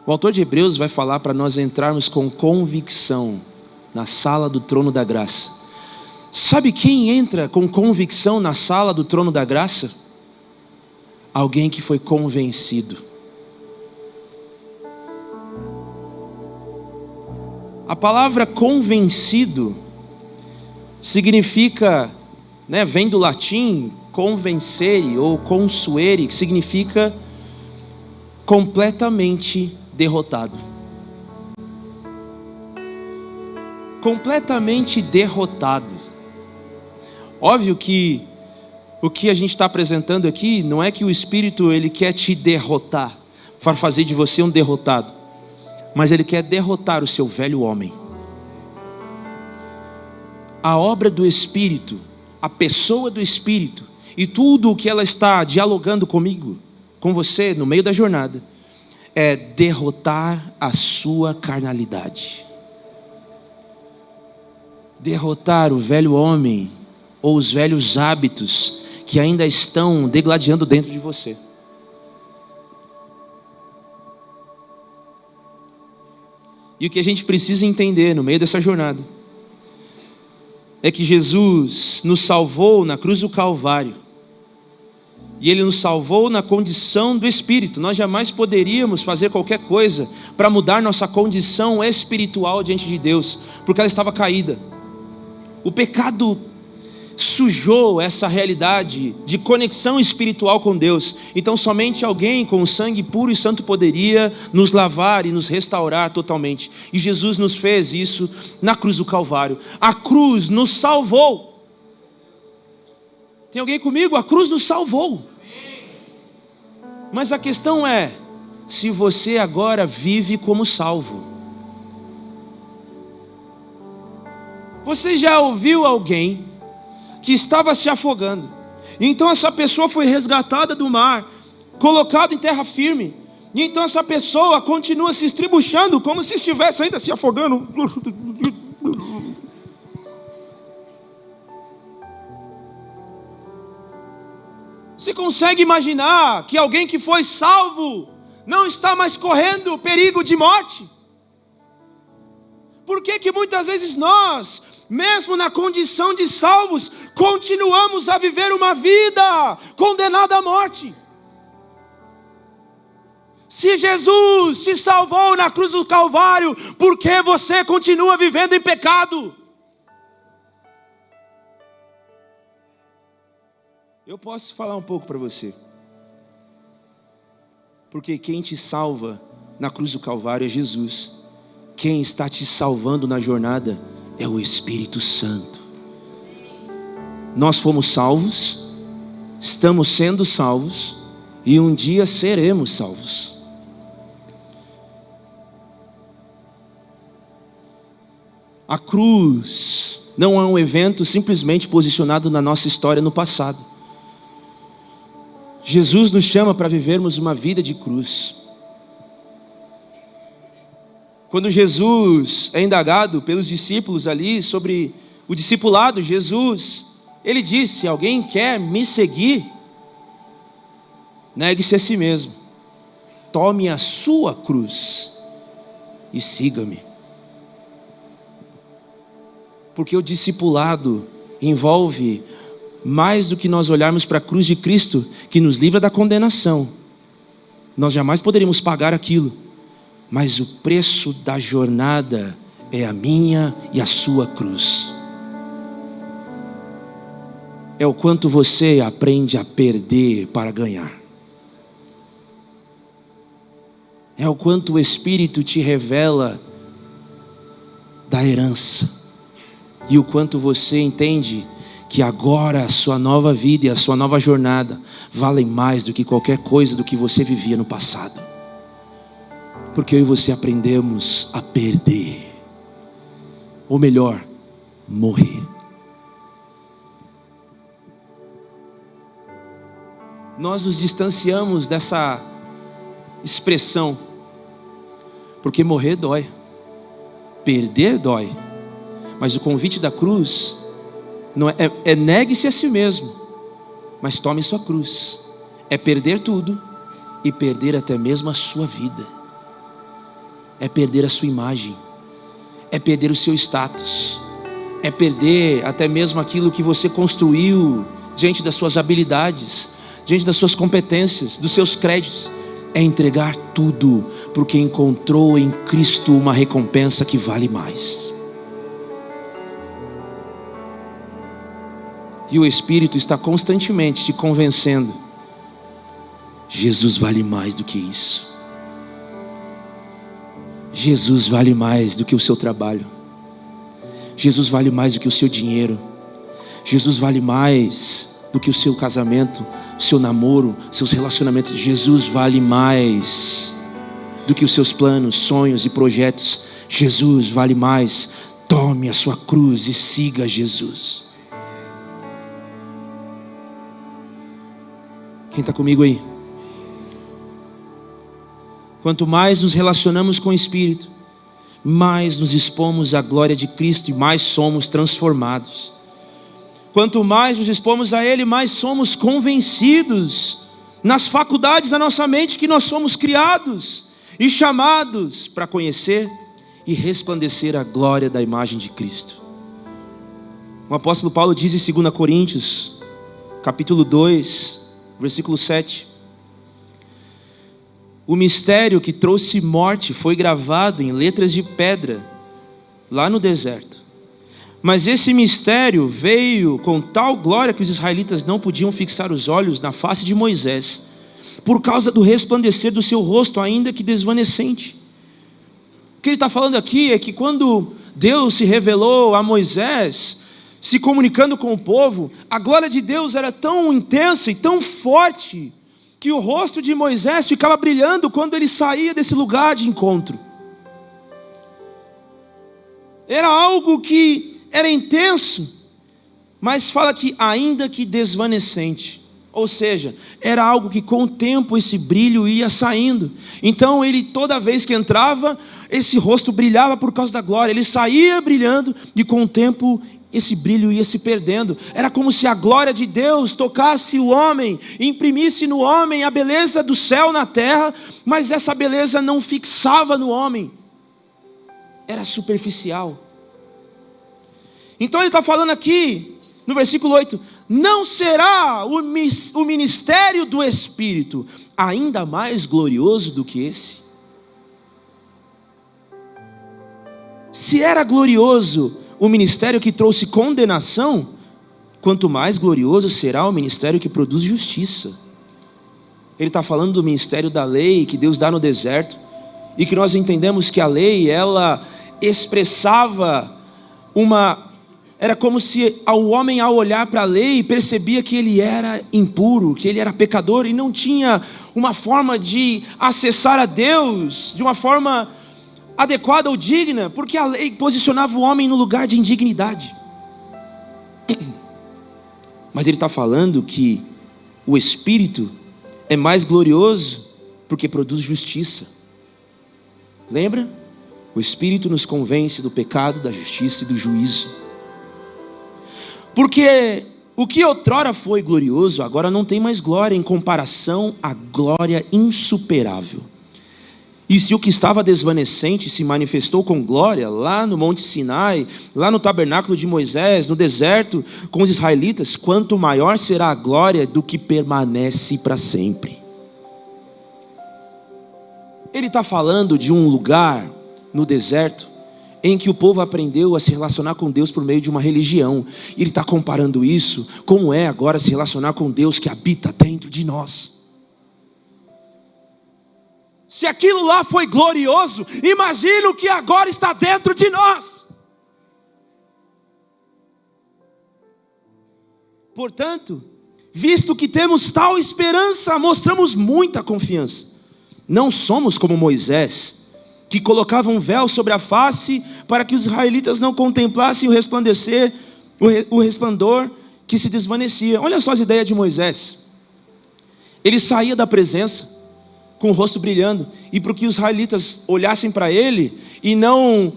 O autor de Hebreus vai falar para nós entrarmos com convicção na sala do trono da graça. Sabe quem entra com convicção na sala do trono da graça? Alguém que foi convencido. A palavra convencido significa, vem do latim convencere ou consuere, que significa completamente derrotado. Completamente derrotado. Óbvio que o que a gente está apresentando aqui não é que o Espírito ele quer te derrotar, para fazer de você um derrotado, mas ele quer derrotar o seu velho homem. A obra do Espírito, a pessoa do Espírito e tudo o que ela está dialogando comigo, com você no meio da jornada, é derrotar a sua carnalidade. Derrotar o velho homem ou os velhos hábitos que ainda estão degladiando dentro de você. E o que a gente precisa entender no meio dessa jornada é que Jesus nos salvou na cruz do Calvário. E Ele nos salvou na condição do Espírito. Nós jamais poderíamos fazer qualquer coisa para mudar nossa condição espiritual diante de Deus, porque ela estava caída. O pecado sujou essa realidade de conexão espiritual com Deus. Então somente alguém com sangue puro e santo poderia nos lavar e nos restaurar totalmente. E Jesus nos fez isso na cruz do Calvário. A cruz nos salvou. Tem alguém comigo? A cruz nos salvou. Mas a questão é, se você agora vive como salvo. Você já ouviu alguém que estava se afogando, e então essa pessoa foi resgatada do mar, colocada em terra firme, e então essa pessoa continua se estribuchando como se estivesse ainda se afogando? Você consegue imaginar que alguém que foi salvo não está mais correndo perigo de morte? Por que muitas vezes nós, mesmo na condição de salvos, continuamos a viver uma vida condenada à morte? Se Jesus te salvou na cruz do Calvário, por que você continua vivendo em pecado? Eu posso falar um pouco para você. Porque quem te salva na cruz do Calvário é Jesus. Quem está te salvando na jornada é o Espírito Santo. Nós fomos salvos, estamos sendo salvos e um dia seremos salvos. A cruz não é um evento simplesmente posicionado na nossa história no passado. Jesus nos chama para vivermos uma vida de cruz. Quando Jesus é indagado pelos discípulos ali sobre o discipulado, ele disse: alguém quer me seguir? Negue-se a si mesmo, tome a sua cruz e siga-me. Porque o discipulado envolve mais do que nós olharmos para a cruz de Cristo, que nos livra da condenação. Nós jamais poderíamos pagar aquilo. Mas o preço da jornada é a minha e a sua cruz. é o quanto você aprende a perder para ganhar. É o quanto o Espírito te revela da herança. E o quanto você entende que agora a sua nova vida e a sua nova jornada valem mais do que qualquer coisa do que você vivia no passado. Porque eu e você aprendemos a perder. Ou melhor, morrer. Nós nos distanciamos dessa expressão, porque morrer dói, perder dói, mas o convite da cruz não é negue-se a si mesmo, mas tome sua cruz. É perder tudo e perder até mesmo a sua vida. É perder a sua imagem, é perder o seu status, é perder até mesmo aquilo que você construiu diante das suas habilidades, diante das suas competências, dos seus créditos. É entregar tudo, porque encontrou em Cristo uma recompensa que vale mais. E o Espírito está constantemente te convencendo: Jesus vale mais do que isso. Jesus vale mais do que o seu trabalho. Jesus vale mais do que o seu dinheiro. Jesus vale mais do que o seu casamento, o seu namoro, seus relacionamentos. Jesus vale mais do que os seus planos, sonhos e projetos. Jesus vale mais. Tome a sua cruz e siga Jesus. Quem está comigo aí? Quanto mais nos relacionamos com o Espírito, mais nos expomos à glória de Cristo e mais somos transformados. Quanto mais nos expomos a Ele, mais somos convencidos nas faculdades da nossa mente que nós somos criados e chamados para conhecer e resplandecer a glória da imagem de Cristo. O apóstolo Paulo diz em 2 Coríntios, capítulo 2, versículo 7: o mistério que trouxe morte foi gravado em letras de pedra lá no deserto. Mas esse mistério veio com tal glória que os israelitas não podiam fixar os olhos na face de Moisés, por causa do resplandecer do seu rosto, ainda que desvanecente. O que ele está falando aqui é que quando Deus se revelou a Moisés, se comunicando com o povo, a glória de Deus era tão intensa e tão forte, que o rosto de Moisés ficava brilhando quando ele saía desse lugar de encontro. Era algo que era intenso, mas fala que ainda que desvanecente. Ou seja, era algo que com o tempo esse brilho ia saindo. Então ele, toda vez que entrava, esse rosto brilhava por causa da glória. Ele saía brilhando e com o tempo esse brilho ia se perdendo. Era como se a glória de Deus tocasse o homem, imprimisse no homem a beleza do céu na terra, mas essa beleza não fixava no homem, era superficial. Então ele está falando aqui, no versículo 8: não será o ministério do Espírito ainda mais glorioso do que esse? Se era glorioso o ministério que trouxe condenação, quanto mais glorioso será o ministério que produz justiça. Ele está falando do ministério da lei que Deus dá no deserto, e que nós entendemos que a lei, ela expressava era como se o homem, ao olhar para a lei, percebia que ele era impuro, que ele era pecador e não tinha uma forma de acessar a Deus de uma forma adequada ou digna, porque a lei posicionava o homem no lugar de indignidade. Mas ele está falando que o Espírito é mais glorioso porque produz justiça. Lembra? O Espírito nos convence do pecado, da justiça e do juízo. Porque o que outrora foi glorioso, agora não tem mais glória em comparação à glória insuperável. E se o que estava desvanecente se manifestou com glória lá no Monte Sinai, lá no tabernáculo de Moisés, no deserto com os israelitas, quanto maior será a glória do que permanece para sempre. Ele está falando de um lugar no deserto em que o povo aprendeu a se relacionar com Deus por meio de uma religião. E ele está comparando isso, como é agora se relacionar com Deus que habita dentro de nós. Se aquilo lá foi glorioso, imagina o que agora está dentro de nós. Portanto, visto que temos tal esperança, mostramos muita confiança. Não somos como Moisés, que colocava um véu sobre a face para que os israelitas não contemplassem o resplendor que se desvanecia. Olha só as ideias de Moisés. Ele saía da presença com o rosto brilhando, e para que os israelitas olhassem para ele e não,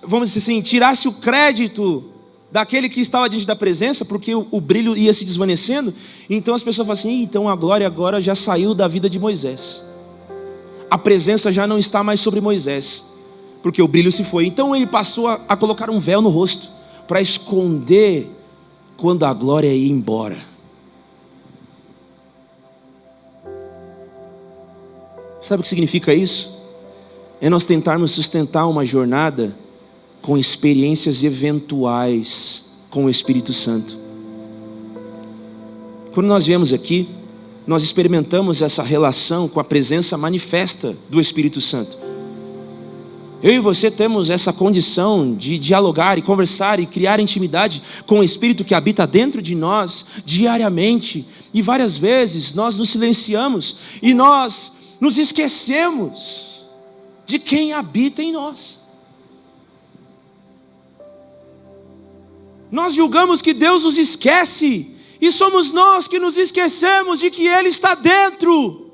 vamos dizer assim, tirasse o crédito daquele que estava diante da presença, porque o brilho ia se desvanecendo. Então as pessoas falam assim: então a glória agora já saiu da vida de Moisés, a presença já não está mais sobre Moisés, porque o brilho se foi. Então ele passou a colocar um véu no rosto, para esconder quando a glória ia embora. Sabe o que significa isso? É nós tentarmos sustentar uma jornada com experiências eventuais com o Espírito Santo. Quando nós viemos aqui, nós experimentamos essa relação com a presença manifesta do Espírito Santo. Eu e você temos essa condição de dialogar e conversar e criar intimidade com o Espírito que habita dentro de nós diariamente. E várias vezes nós nos silenciamos e nós nos esquecemos de quem habita em nós. Nós julgamos que Deus nos esquece, e somos nós que nos esquecemos de que Ele está dentro.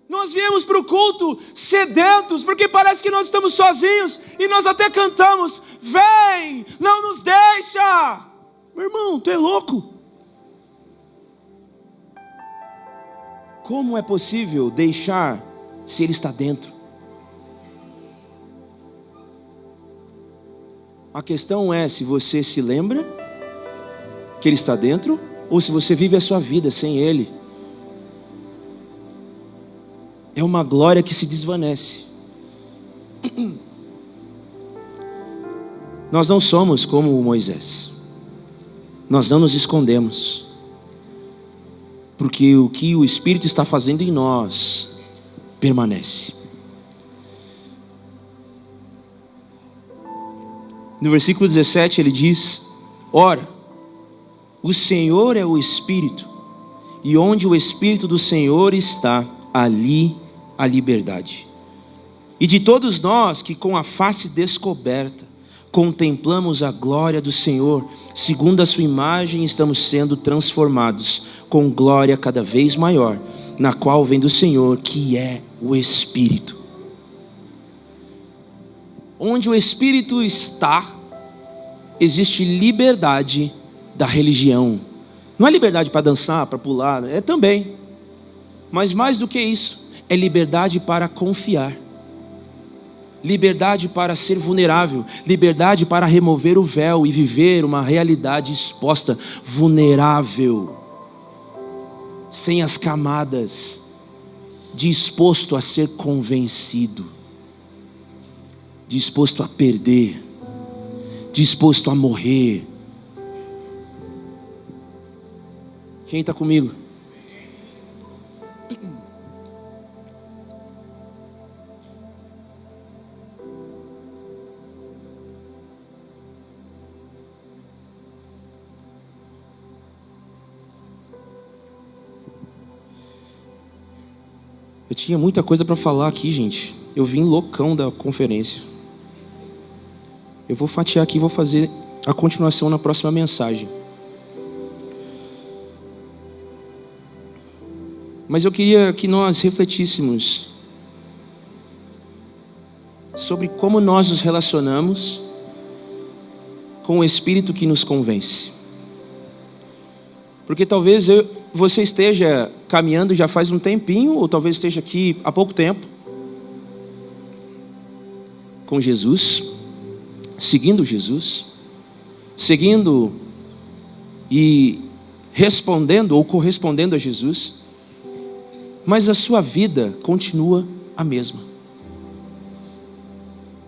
Nós viemos para o culto sedentos, porque parece que nós estamos sozinhos, e nós até cantamos: vem, não nos deixa. Meu irmão, tu é louco? Como é possível deixar se Ele está dentro? A questão é se você se lembra que Ele está dentro, ou se você vive a sua vida sem Ele. É uma glória que se desvanece. Nós não somos como Moisés. Nós não nos escondemos, porque o que o Espírito está fazendo em nós permanece. No versículo 17 ele diz: ora, o Senhor é o Espírito, e onde o Espírito do Senhor está, ali a liberdade. E de todos nós que com a face descoberta contemplamos a glória do Senhor, segundo a sua imagem estamos sendo transformados com glória cada vez maior, na qual vem do Senhor, que é o Espírito. Onde o Espírito está, existe liberdade da religião. Não é liberdade para dançar, para pular, é também, mas mais do que isso, é liberdade para confiar, liberdade para ser vulnerável, liberdade para remover o véu e viver uma realidade exposta, vulnerável, sem as camadas, disposto a ser convencido, disposto a perder, disposto a morrer. Quem está comigo? Eu tinha muita coisa para falar aqui, gente. Eu vim loucão da conferência. Eu vou fatiar aqui e vou fazer a continuação na próxima mensagem. Mas eu queria que nós refletíssemos sobre como nós nos relacionamos com o Espírito que nos convence. Porque talvez você esteja caminhando já faz um tempinho, ou talvez esteja aqui há pouco tempo, com Jesus, seguindo e respondendo ou correspondendo a Jesus, mas a sua vida continua a mesma.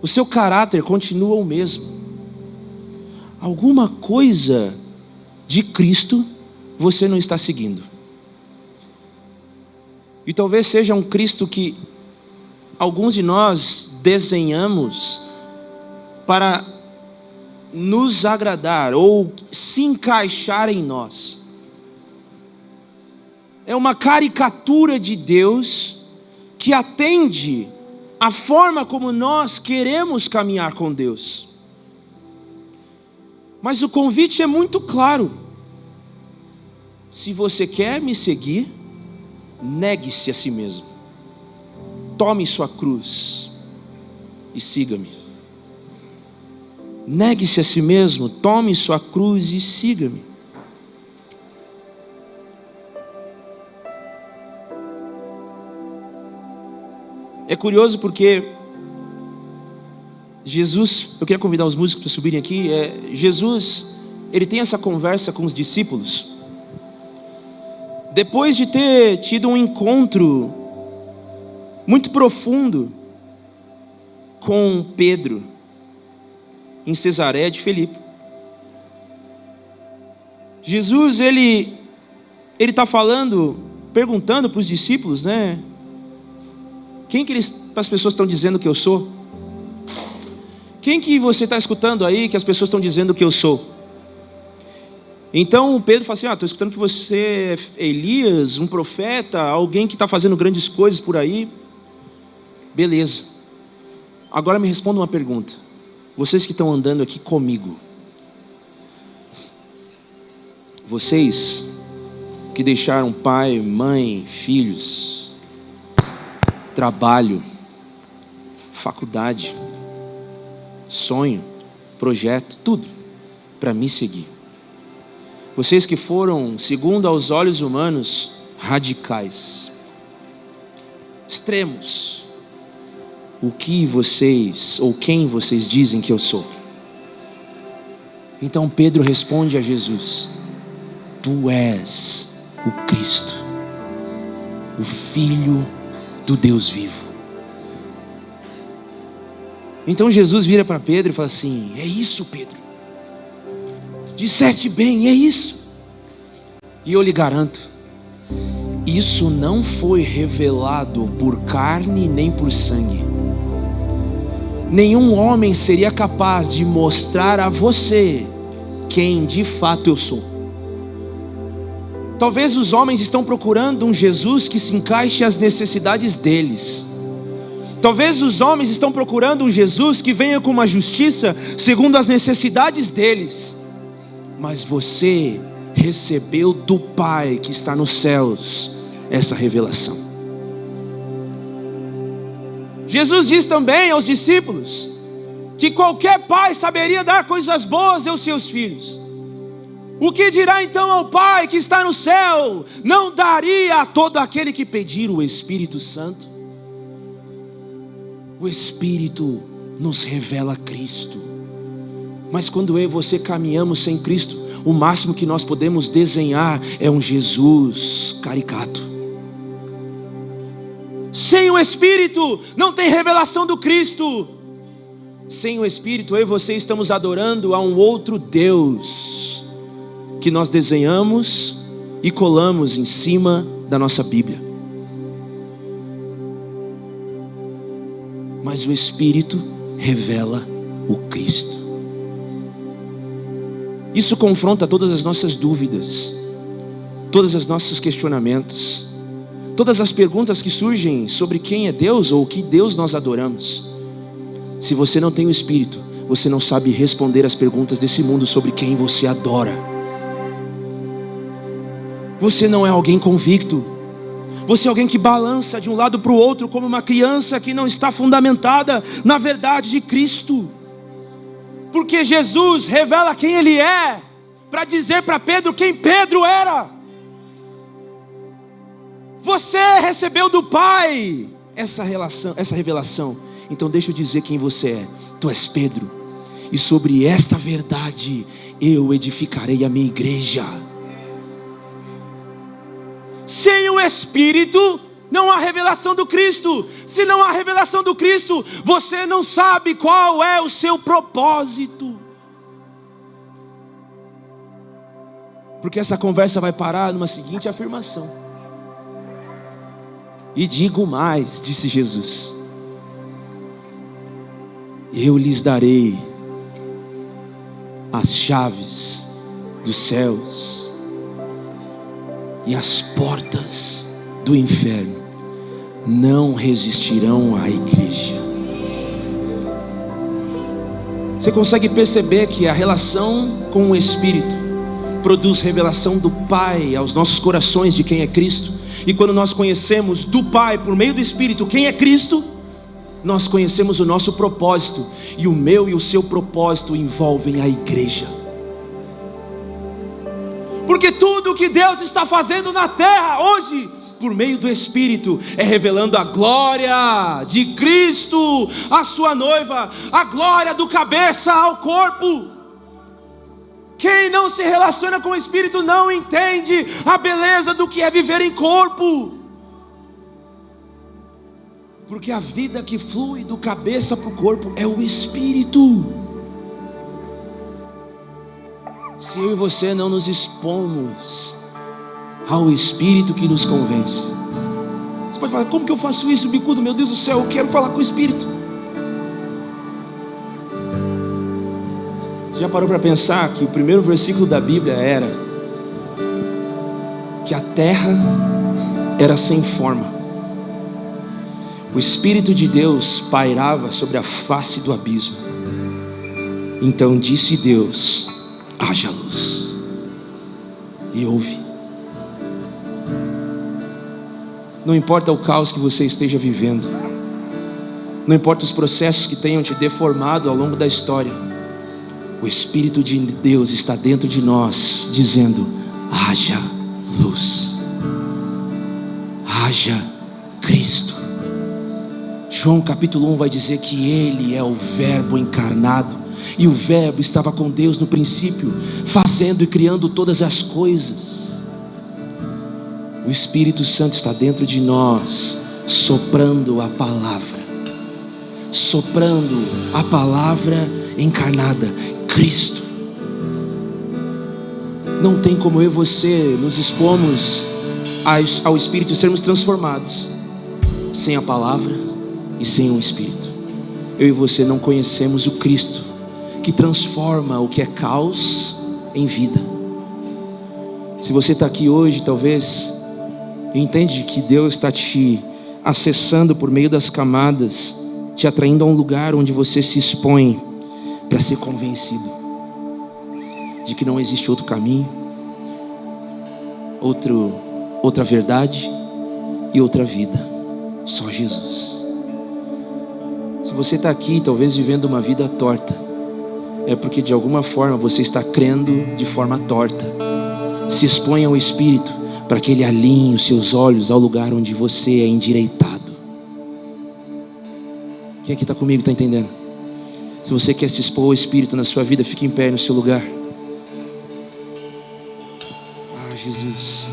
o seu caráter continua o mesmo. Alguma coisa de Cristo você não está seguindo. E talvez seja um Cristo que alguns de nós desenhamos para nos agradar ou se encaixar em nós. É uma caricatura de Deus que atende a forma como nós queremos caminhar com Deus. Mas o convite é muito claro. Se você quer me seguir, negue-se a si mesmo. Tome sua cruz e siga-me. Negue-se a si mesmo, tome sua cruz e siga-me. É curioso porque Jesus, eu queria convidar os músicos para subirem aqui. Jesus, ele tem essa conversa com os discípulos. Depois de ter tido um encontro muito profundo com Pedro, em Cesareia de Filipe. Jesus, ele está falando, perguntando para os discípulos, né? Quem que as pessoas estão dizendo que eu sou? Quem que você está escutando aí que as pessoas estão dizendo que eu sou? Então Pedro fala assim, estou escutando que você é Elias, um profeta, alguém que está fazendo grandes coisas por aí. Beleza. Agora me responda uma pergunta. Vocês que estão andando aqui comigo, vocês que deixaram pai, mãe, filhos, trabalho, faculdade, sonho, projeto, tudo, para me seguir. Vocês que foram, segundo aos olhos humanos, radicais, extremos. O que vocês, ou quem vocês dizem que eu sou? Então Pedro responde a Jesus: Tu és o Cristo, o Filho do Deus vivo. Então Jesus vira para Pedro e fala assim: É isso, Pedro, disseste bem, é isso. E eu lhe garanto, isso não foi revelado por carne nem por sangue. Nenhum homem seria capaz de mostrar a você quem de fato eu sou. Talvez os homens estão procurando um Jesus que se encaixe às necessidades deles. Talvez os homens estão procurando um Jesus que venha com uma justiça segundo as necessidades deles. Mas você recebeu do Pai que está nos céus essa revelação. Jesus diz também aos discípulos que qualquer pai saberia dar coisas boas aos seus filhos. O que dirá então ao Pai que está no céu? Não daria a todo aquele que pedir o Espírito Santo? O Espírito nos revela Cristo. Mas quando eu e você caminhamos sem Cristo, o máximo que nós podemos desenhar é um Jesus caricato. Sem o Espírito não tem revelação do Cristo. Sem o Espírito eu e você estamos adorando a um outro Deus que nós desenhamos e colamos em cima da nossa Bíblia. Mas o Espírito revela o Cristo. Isso confronta todas as nossas dúvidas, todos os nossos questionamentos, todas as perguntas que surgem sobre quem é Deus ou que Deus nós adoramos. Se você não tem o Espírito, você não sabe responder as perguntas desse mundo sobre quem você adora. Você não é alguém convicto. Você é alguém que balança de um lado para o outro como uma criança que não está fundamentada na verdade de Cristo. Porque Jesus revela quem Ele é, para dizer para Pedro quem Pedro era. Você recebeu do Pai essa revelação. Então deixa eu dizer quem você é. Tu és Pedro, e sobre esta verdade eu edificarei a minha igreja. Sem o Espírito Não há revelação do Cristo. Se não há revelação do Cristo, você não sabe qual é o seu propósito. Porque essa conversa vai parar numa seguinte afirmação: e digo mais, disse Jesus, eu lhes darei as chaves dos céus e as portas do inferno não resistirão à igreja. Você consegue perceber que a relação com o Espírito produz revelação do Pai aos nossos corações de quem é Cristo? E quando nós conhecemos do Pai por meio do Espírito quem é Cristo, nós conhecemos o nosso propósito, e o meu e o seu propósito envolvem a igreja. Porque tudo que Deus está fazendo na terra hoje, por meio do Espírito, é revelando a glória de Cristo à sua noiva, a glória do cabeça ao corpo. Quem não se relaciona com o Espírito não entende a beleza do que é viver em corpo. Porque a vida que flui do cabeça para o corpo é o Espírito. Se eu e você não nos expomos ao Espírito que nos convence. Você pode falar: como que eu faço isso, bicudo? Meu Deus do céu, eu quero falar com o Espírito. Já parou para pensar que o primeiro versículo da Bíblia era que a terra era sem forma, o Espírito de Deus pairava sobre a face do abismo. Então disse Deus: haja luz, e houve. Não importa o caos que você esteja vivendo, não importa os processos que tenham te deformado ao longo da história, o Espírito de Deus está dentro de nós, dizendo: haja luz, haja Cristo. João capítulo 1 vai dizer que Ele é o Verbo encarnado, e o Verbo estava com Deus no princípio, fazendo e criando todas as coisas. O Espírito Santo está dentro de nós, soprando a palavra encarnada, Cristo. Não tem como eu e você nos expomos ao Espírito e sermos transformados sem a palavra e sem o Espírito. Eu e você não conhecemos o Cristo que transforma o que é caos em vida. Se você está aqui hoje, talvez entende que Deus está te acessando por meio das camadas, te atraindo a um lugar onde você se expõe para ser convencido de que não existe outro caminho, outra verdade e outra vida, só Jesus. Se você está aqui talvez vivendo uma vida torta, é porque de alguma forma você está crendo de forma torta. Se exponha ao Espírito para que Ele alinhe os seus olhos ao lugar onde você é endireitado. Quem aqui está comigo, está entendendo? Se você quer se expor ao Espírito na sua vida, fique em pé no seu lugar. Ah, Jesus.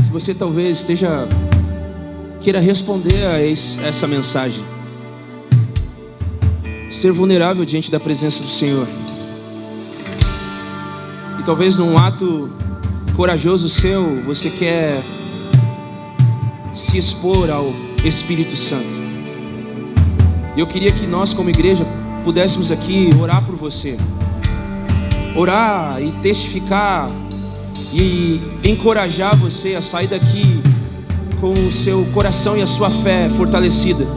Se você talvez queira responder a essa mensagem, ser vulnerável diante da presença do Senhor, e talvez num ato corajoso seu, você quer se expor ao Espírito Santo. Eu queria que nós como igreja pudéssemos aqui orar por você, orar e testificar e encorajar você a sair daqui com o seu coração e a sua fé fortalecida,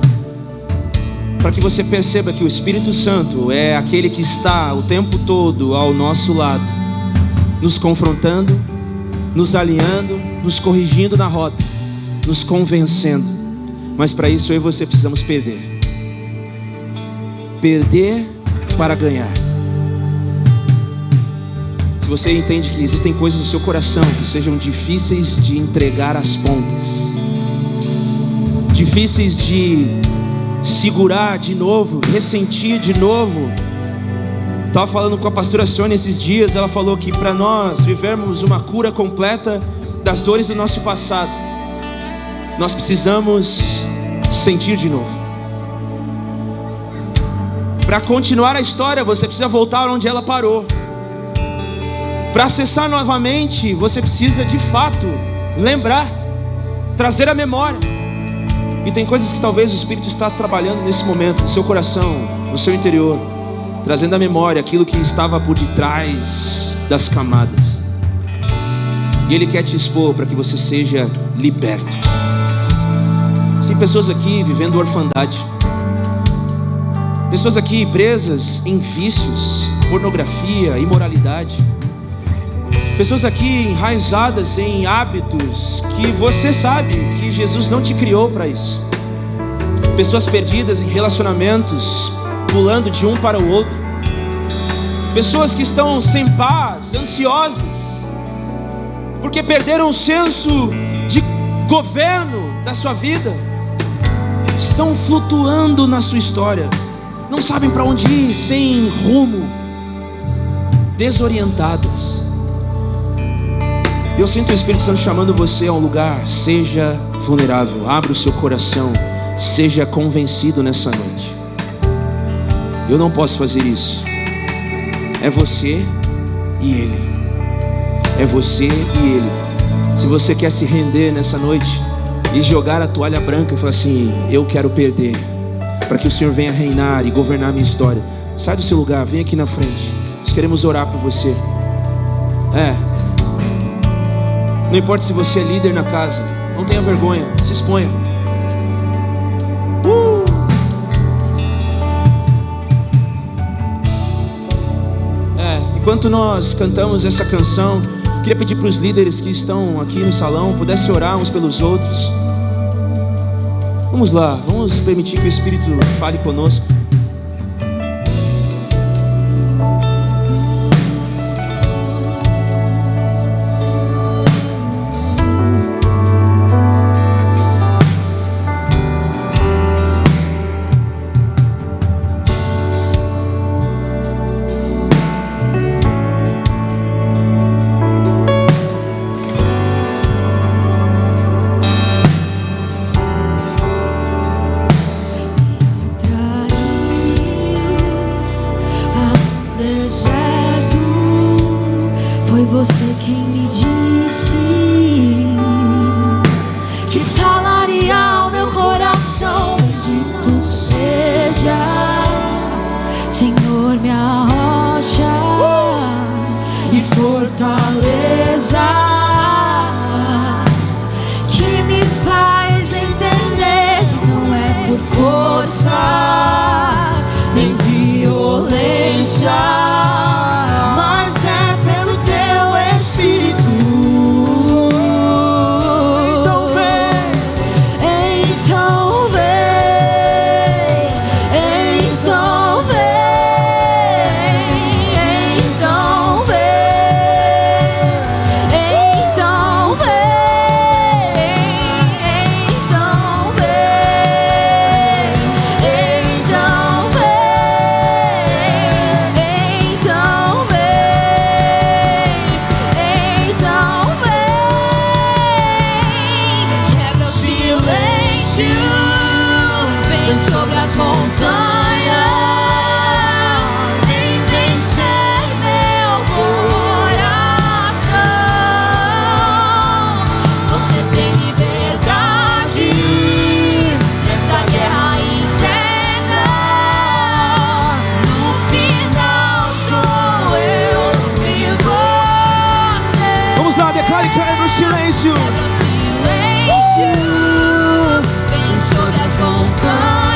para que você perceba que o Espírito Santo é aquele que está o tempo todo ao nosso lado, nos confrontando, nos alinhando, nos corrigindo na rota, nos convencendo. Mas para isso eu e você precisamos perder para ganhar. Se você entende que existem coisas no seu coração que sejam difíceis de entregar às pontas, difíceis de segurar de novo, ressentir de novo. Estava falando com a pastora Sônia esses dias, ela falou que para nós vivermos uma cura completa das dores do nosso passado, nós precisamos sentir de novo. Para continuar a história, você precisa voltar onde ela parou. Para acessar novamente, você precisa de fato lembrar, trazer a memória. E tem coisas que talvez o Espírito está trabalhando nesse momento, no seu coração, no seu interior, trazendo à memória aquilo que estava por detrás das camadas. E Ele quer te expor para que você seja liberto. Tem pessoas aqui vivendo orfandade, pessoas aqui presas em vícios, pornografia, imoralidade, pessoas aqui enraizadas em hábitos que você sabe que Jesus não te criou para isso. Pessoas perdidas em relacionamentos, pulando de um para o outro. Pessoas que estão sem paz, ansiosas, porque perderam o senso de governo da sua vida. Estão flutuando na sua história, não sabem para onde ir, sem rumo, desorientadas. Eu sinto o Espírito Santo chamando você a um lugar. Seja vulnerável, abra o seu coração, seja convencido nessa noite. Eu não posso fazer isso. É você e Ele. É você e Ele. Se você quer se render nessa noite e jogar a toalha branca e falar assim: eu quero perder, para que o Senhor venha reinar e governar a minha história, sai do seu lugar, vem aqui na frente. Nós queremos orar por você. Não importa se você é líder na casa, não tenha vergonha, se exponha. Enquanto nós cantamos essa canção, queria pedir para os líderes que estão aqui no salão pudessem orar uns pelos outros. Vamos lá, vamos permitir que o Espírito fale conosco. Você quem me disse que falaria ao meu coração: bendito seja, Senhor, minha rocha e fortaleza, que me faz entender que não é por força nem violência, mas é pelo Espírito. Então vem, então vem, então vem, então vem, então vem, então vem, então vem, então vem. Sobre as montanhas, vem vencer meu coração. Você tem liberdade nessa guerra interna. No final sou eu e você. Vamos lá, declare: quebra o silêncio. Quebra o silêncio. Vem sobre as montanhas.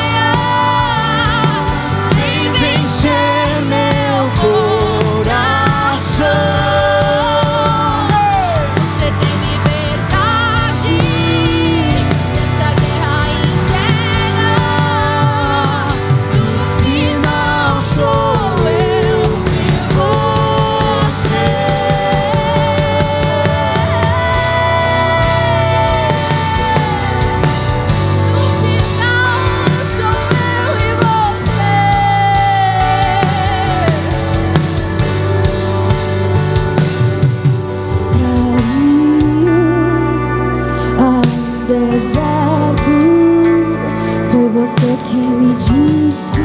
que me disse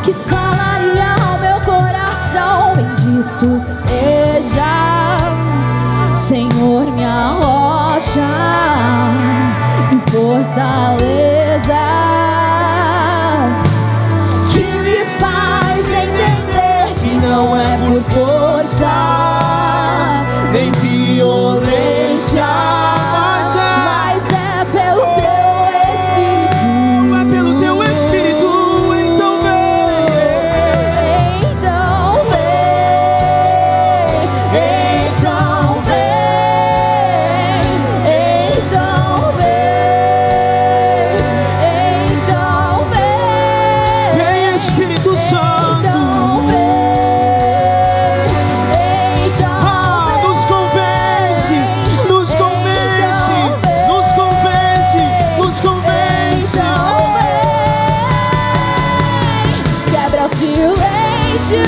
que falaria ao meu coração: bendito seja, Senhor, minha rocha e fortaleza, que me faz entender que não é por força nem violência, mas é pelo teu Espírito. É pelo teu Espírito. Então vem, Então vem, então vem, então vem, então vem, vem Espírito Santo. então vem, então Nos convence, nos convence, nos convence, nos convence. então vem, quebra o silêncio,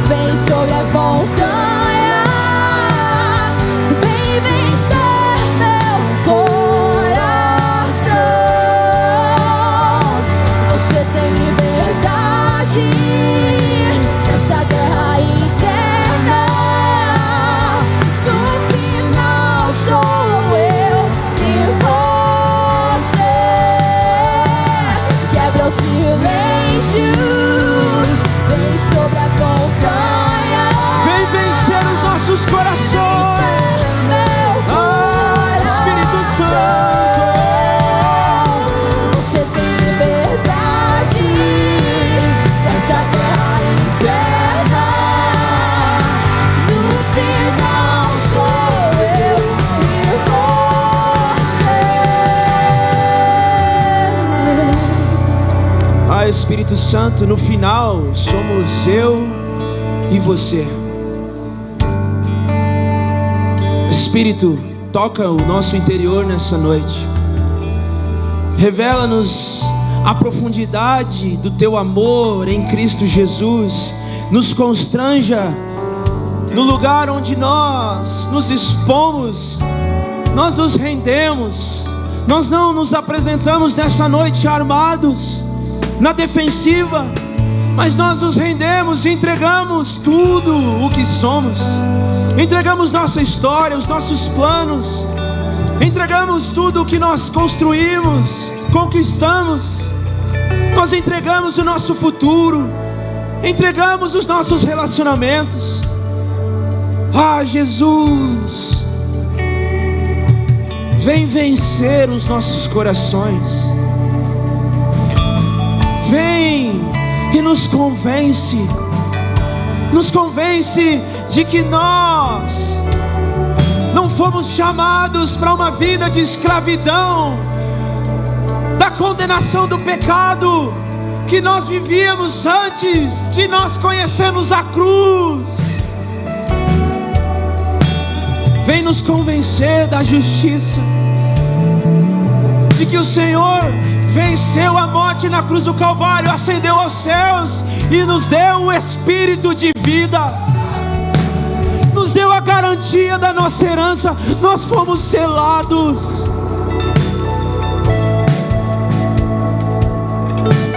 vem sobre as montanhas, vem vencer meu coração. Você tem liberdade nessa guerra interna. No final sou eu e você. Quebra o silêncio, vem sobre as montanhas, Vem vencer os nossos corações. meu Espírito coração. Você tem liberdade nessa guerra interna. No final sou eu e você. Espírito Santo, no final somos eu e você. Espírito, toca o nosso interior nessa noite. Revela-nos a profundidade do teu amor em Cristo Jesus. Nos constranja no lugar onde nós nos expomos, nós nos rendemos. Nós não nos apresentamos nessa noite armados, na defensiva, mas nós nos rendemos e entregamos tudo o que somos. Entregamos nossa história, os nossos planos, entregamos tudo o que nós construímos, conquistamos. Nós entregamos o nosso futuro, entregamos os nossos relacionamentos. Jesus, vem vencer os nossos corações. Vem e nos convence de que nós não fomos chamados para uma vida de escravidão, da condenação do pecado que nós vivíamos antes de nós conhecermos a cruz. Vem nos convencer da justiça, de que o Senhor venceu a morte na cruz do Calvário, ascendeu aos céus e nos deu o Espírito de vida, nos deu a garantia da nossa herança. Nós fomos selados.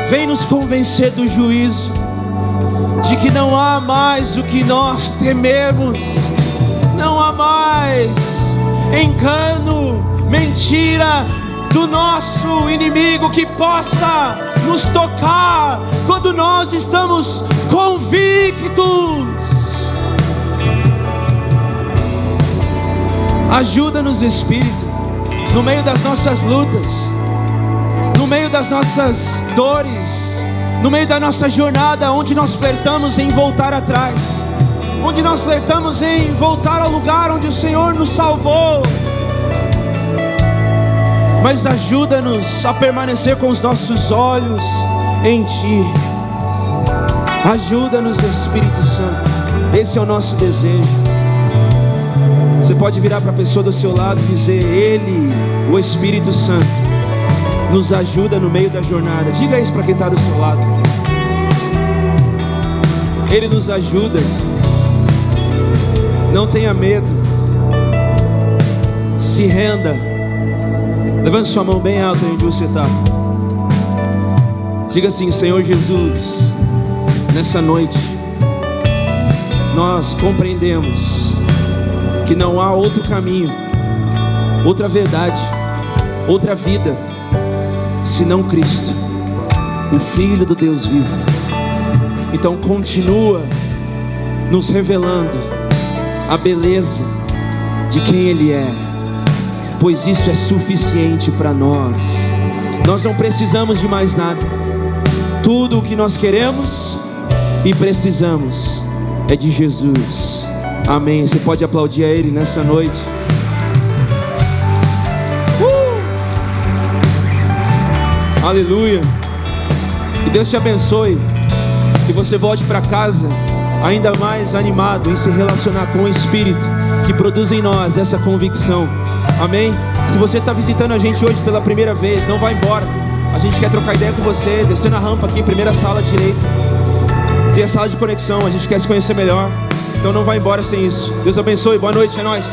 Vem nos convencer do juízo, de que não há mais o que nós tememos, não há mais engano, mentira do nosso inimigo que possa nos tocar quando nós estamos convictos. Ajuda-nos, Espírito, no meio das nossas lutas, no meio das nossas dores, no meio da nossa jornada, onde nós flertamos em voltar atrás, onde nós flertamos em voltar ao lugar onde o Senhor nos salvou. Mas ajuda-nos a permanecer com os nossos olhos em Ti. Ajuda-nos, Espírito Santo. Esse é o nosso desejo. Você pode virar para a pessoa do seu lado e dizer: Ele, o Espírito Santo, nos ajuda no meio da jornada. Diga isso para quem está do seu lado. Ele nos ajuda. Não tenha medo. Se renda. Levante sua mão bem alta onde você está. Diga assim: Senhor Jesus, nessa noite nós compreendemos que não há outro caminho, outra verdade, outra vida, senão Cristo, o Filho do Deus vivo. Então continua nos revelando a beleza de quem Ele é, pois isso é suficiente para nós. Nós não precisamos de mais nada. Tudo o que nós queremos e precisamos é de Jesus. Amém. Você pode aplaudir a Ele nessa noite. Aleluia. Que Deus te abençoe. Que você volte para casa ainda mais animado em se relacionar com o Espírito que produz em nós essa convicção. Amém? Se você está visitando a gente hoje pela primeira vez, não vá embora. A gente quer trocar ideia com você, descendo a rampa aqui, primeira sala à direita. Tem a sala de conexão, a gente quer se conhecer melhor. Então não vá embora sem isso. Deus abençoe, boa noite, é nóis.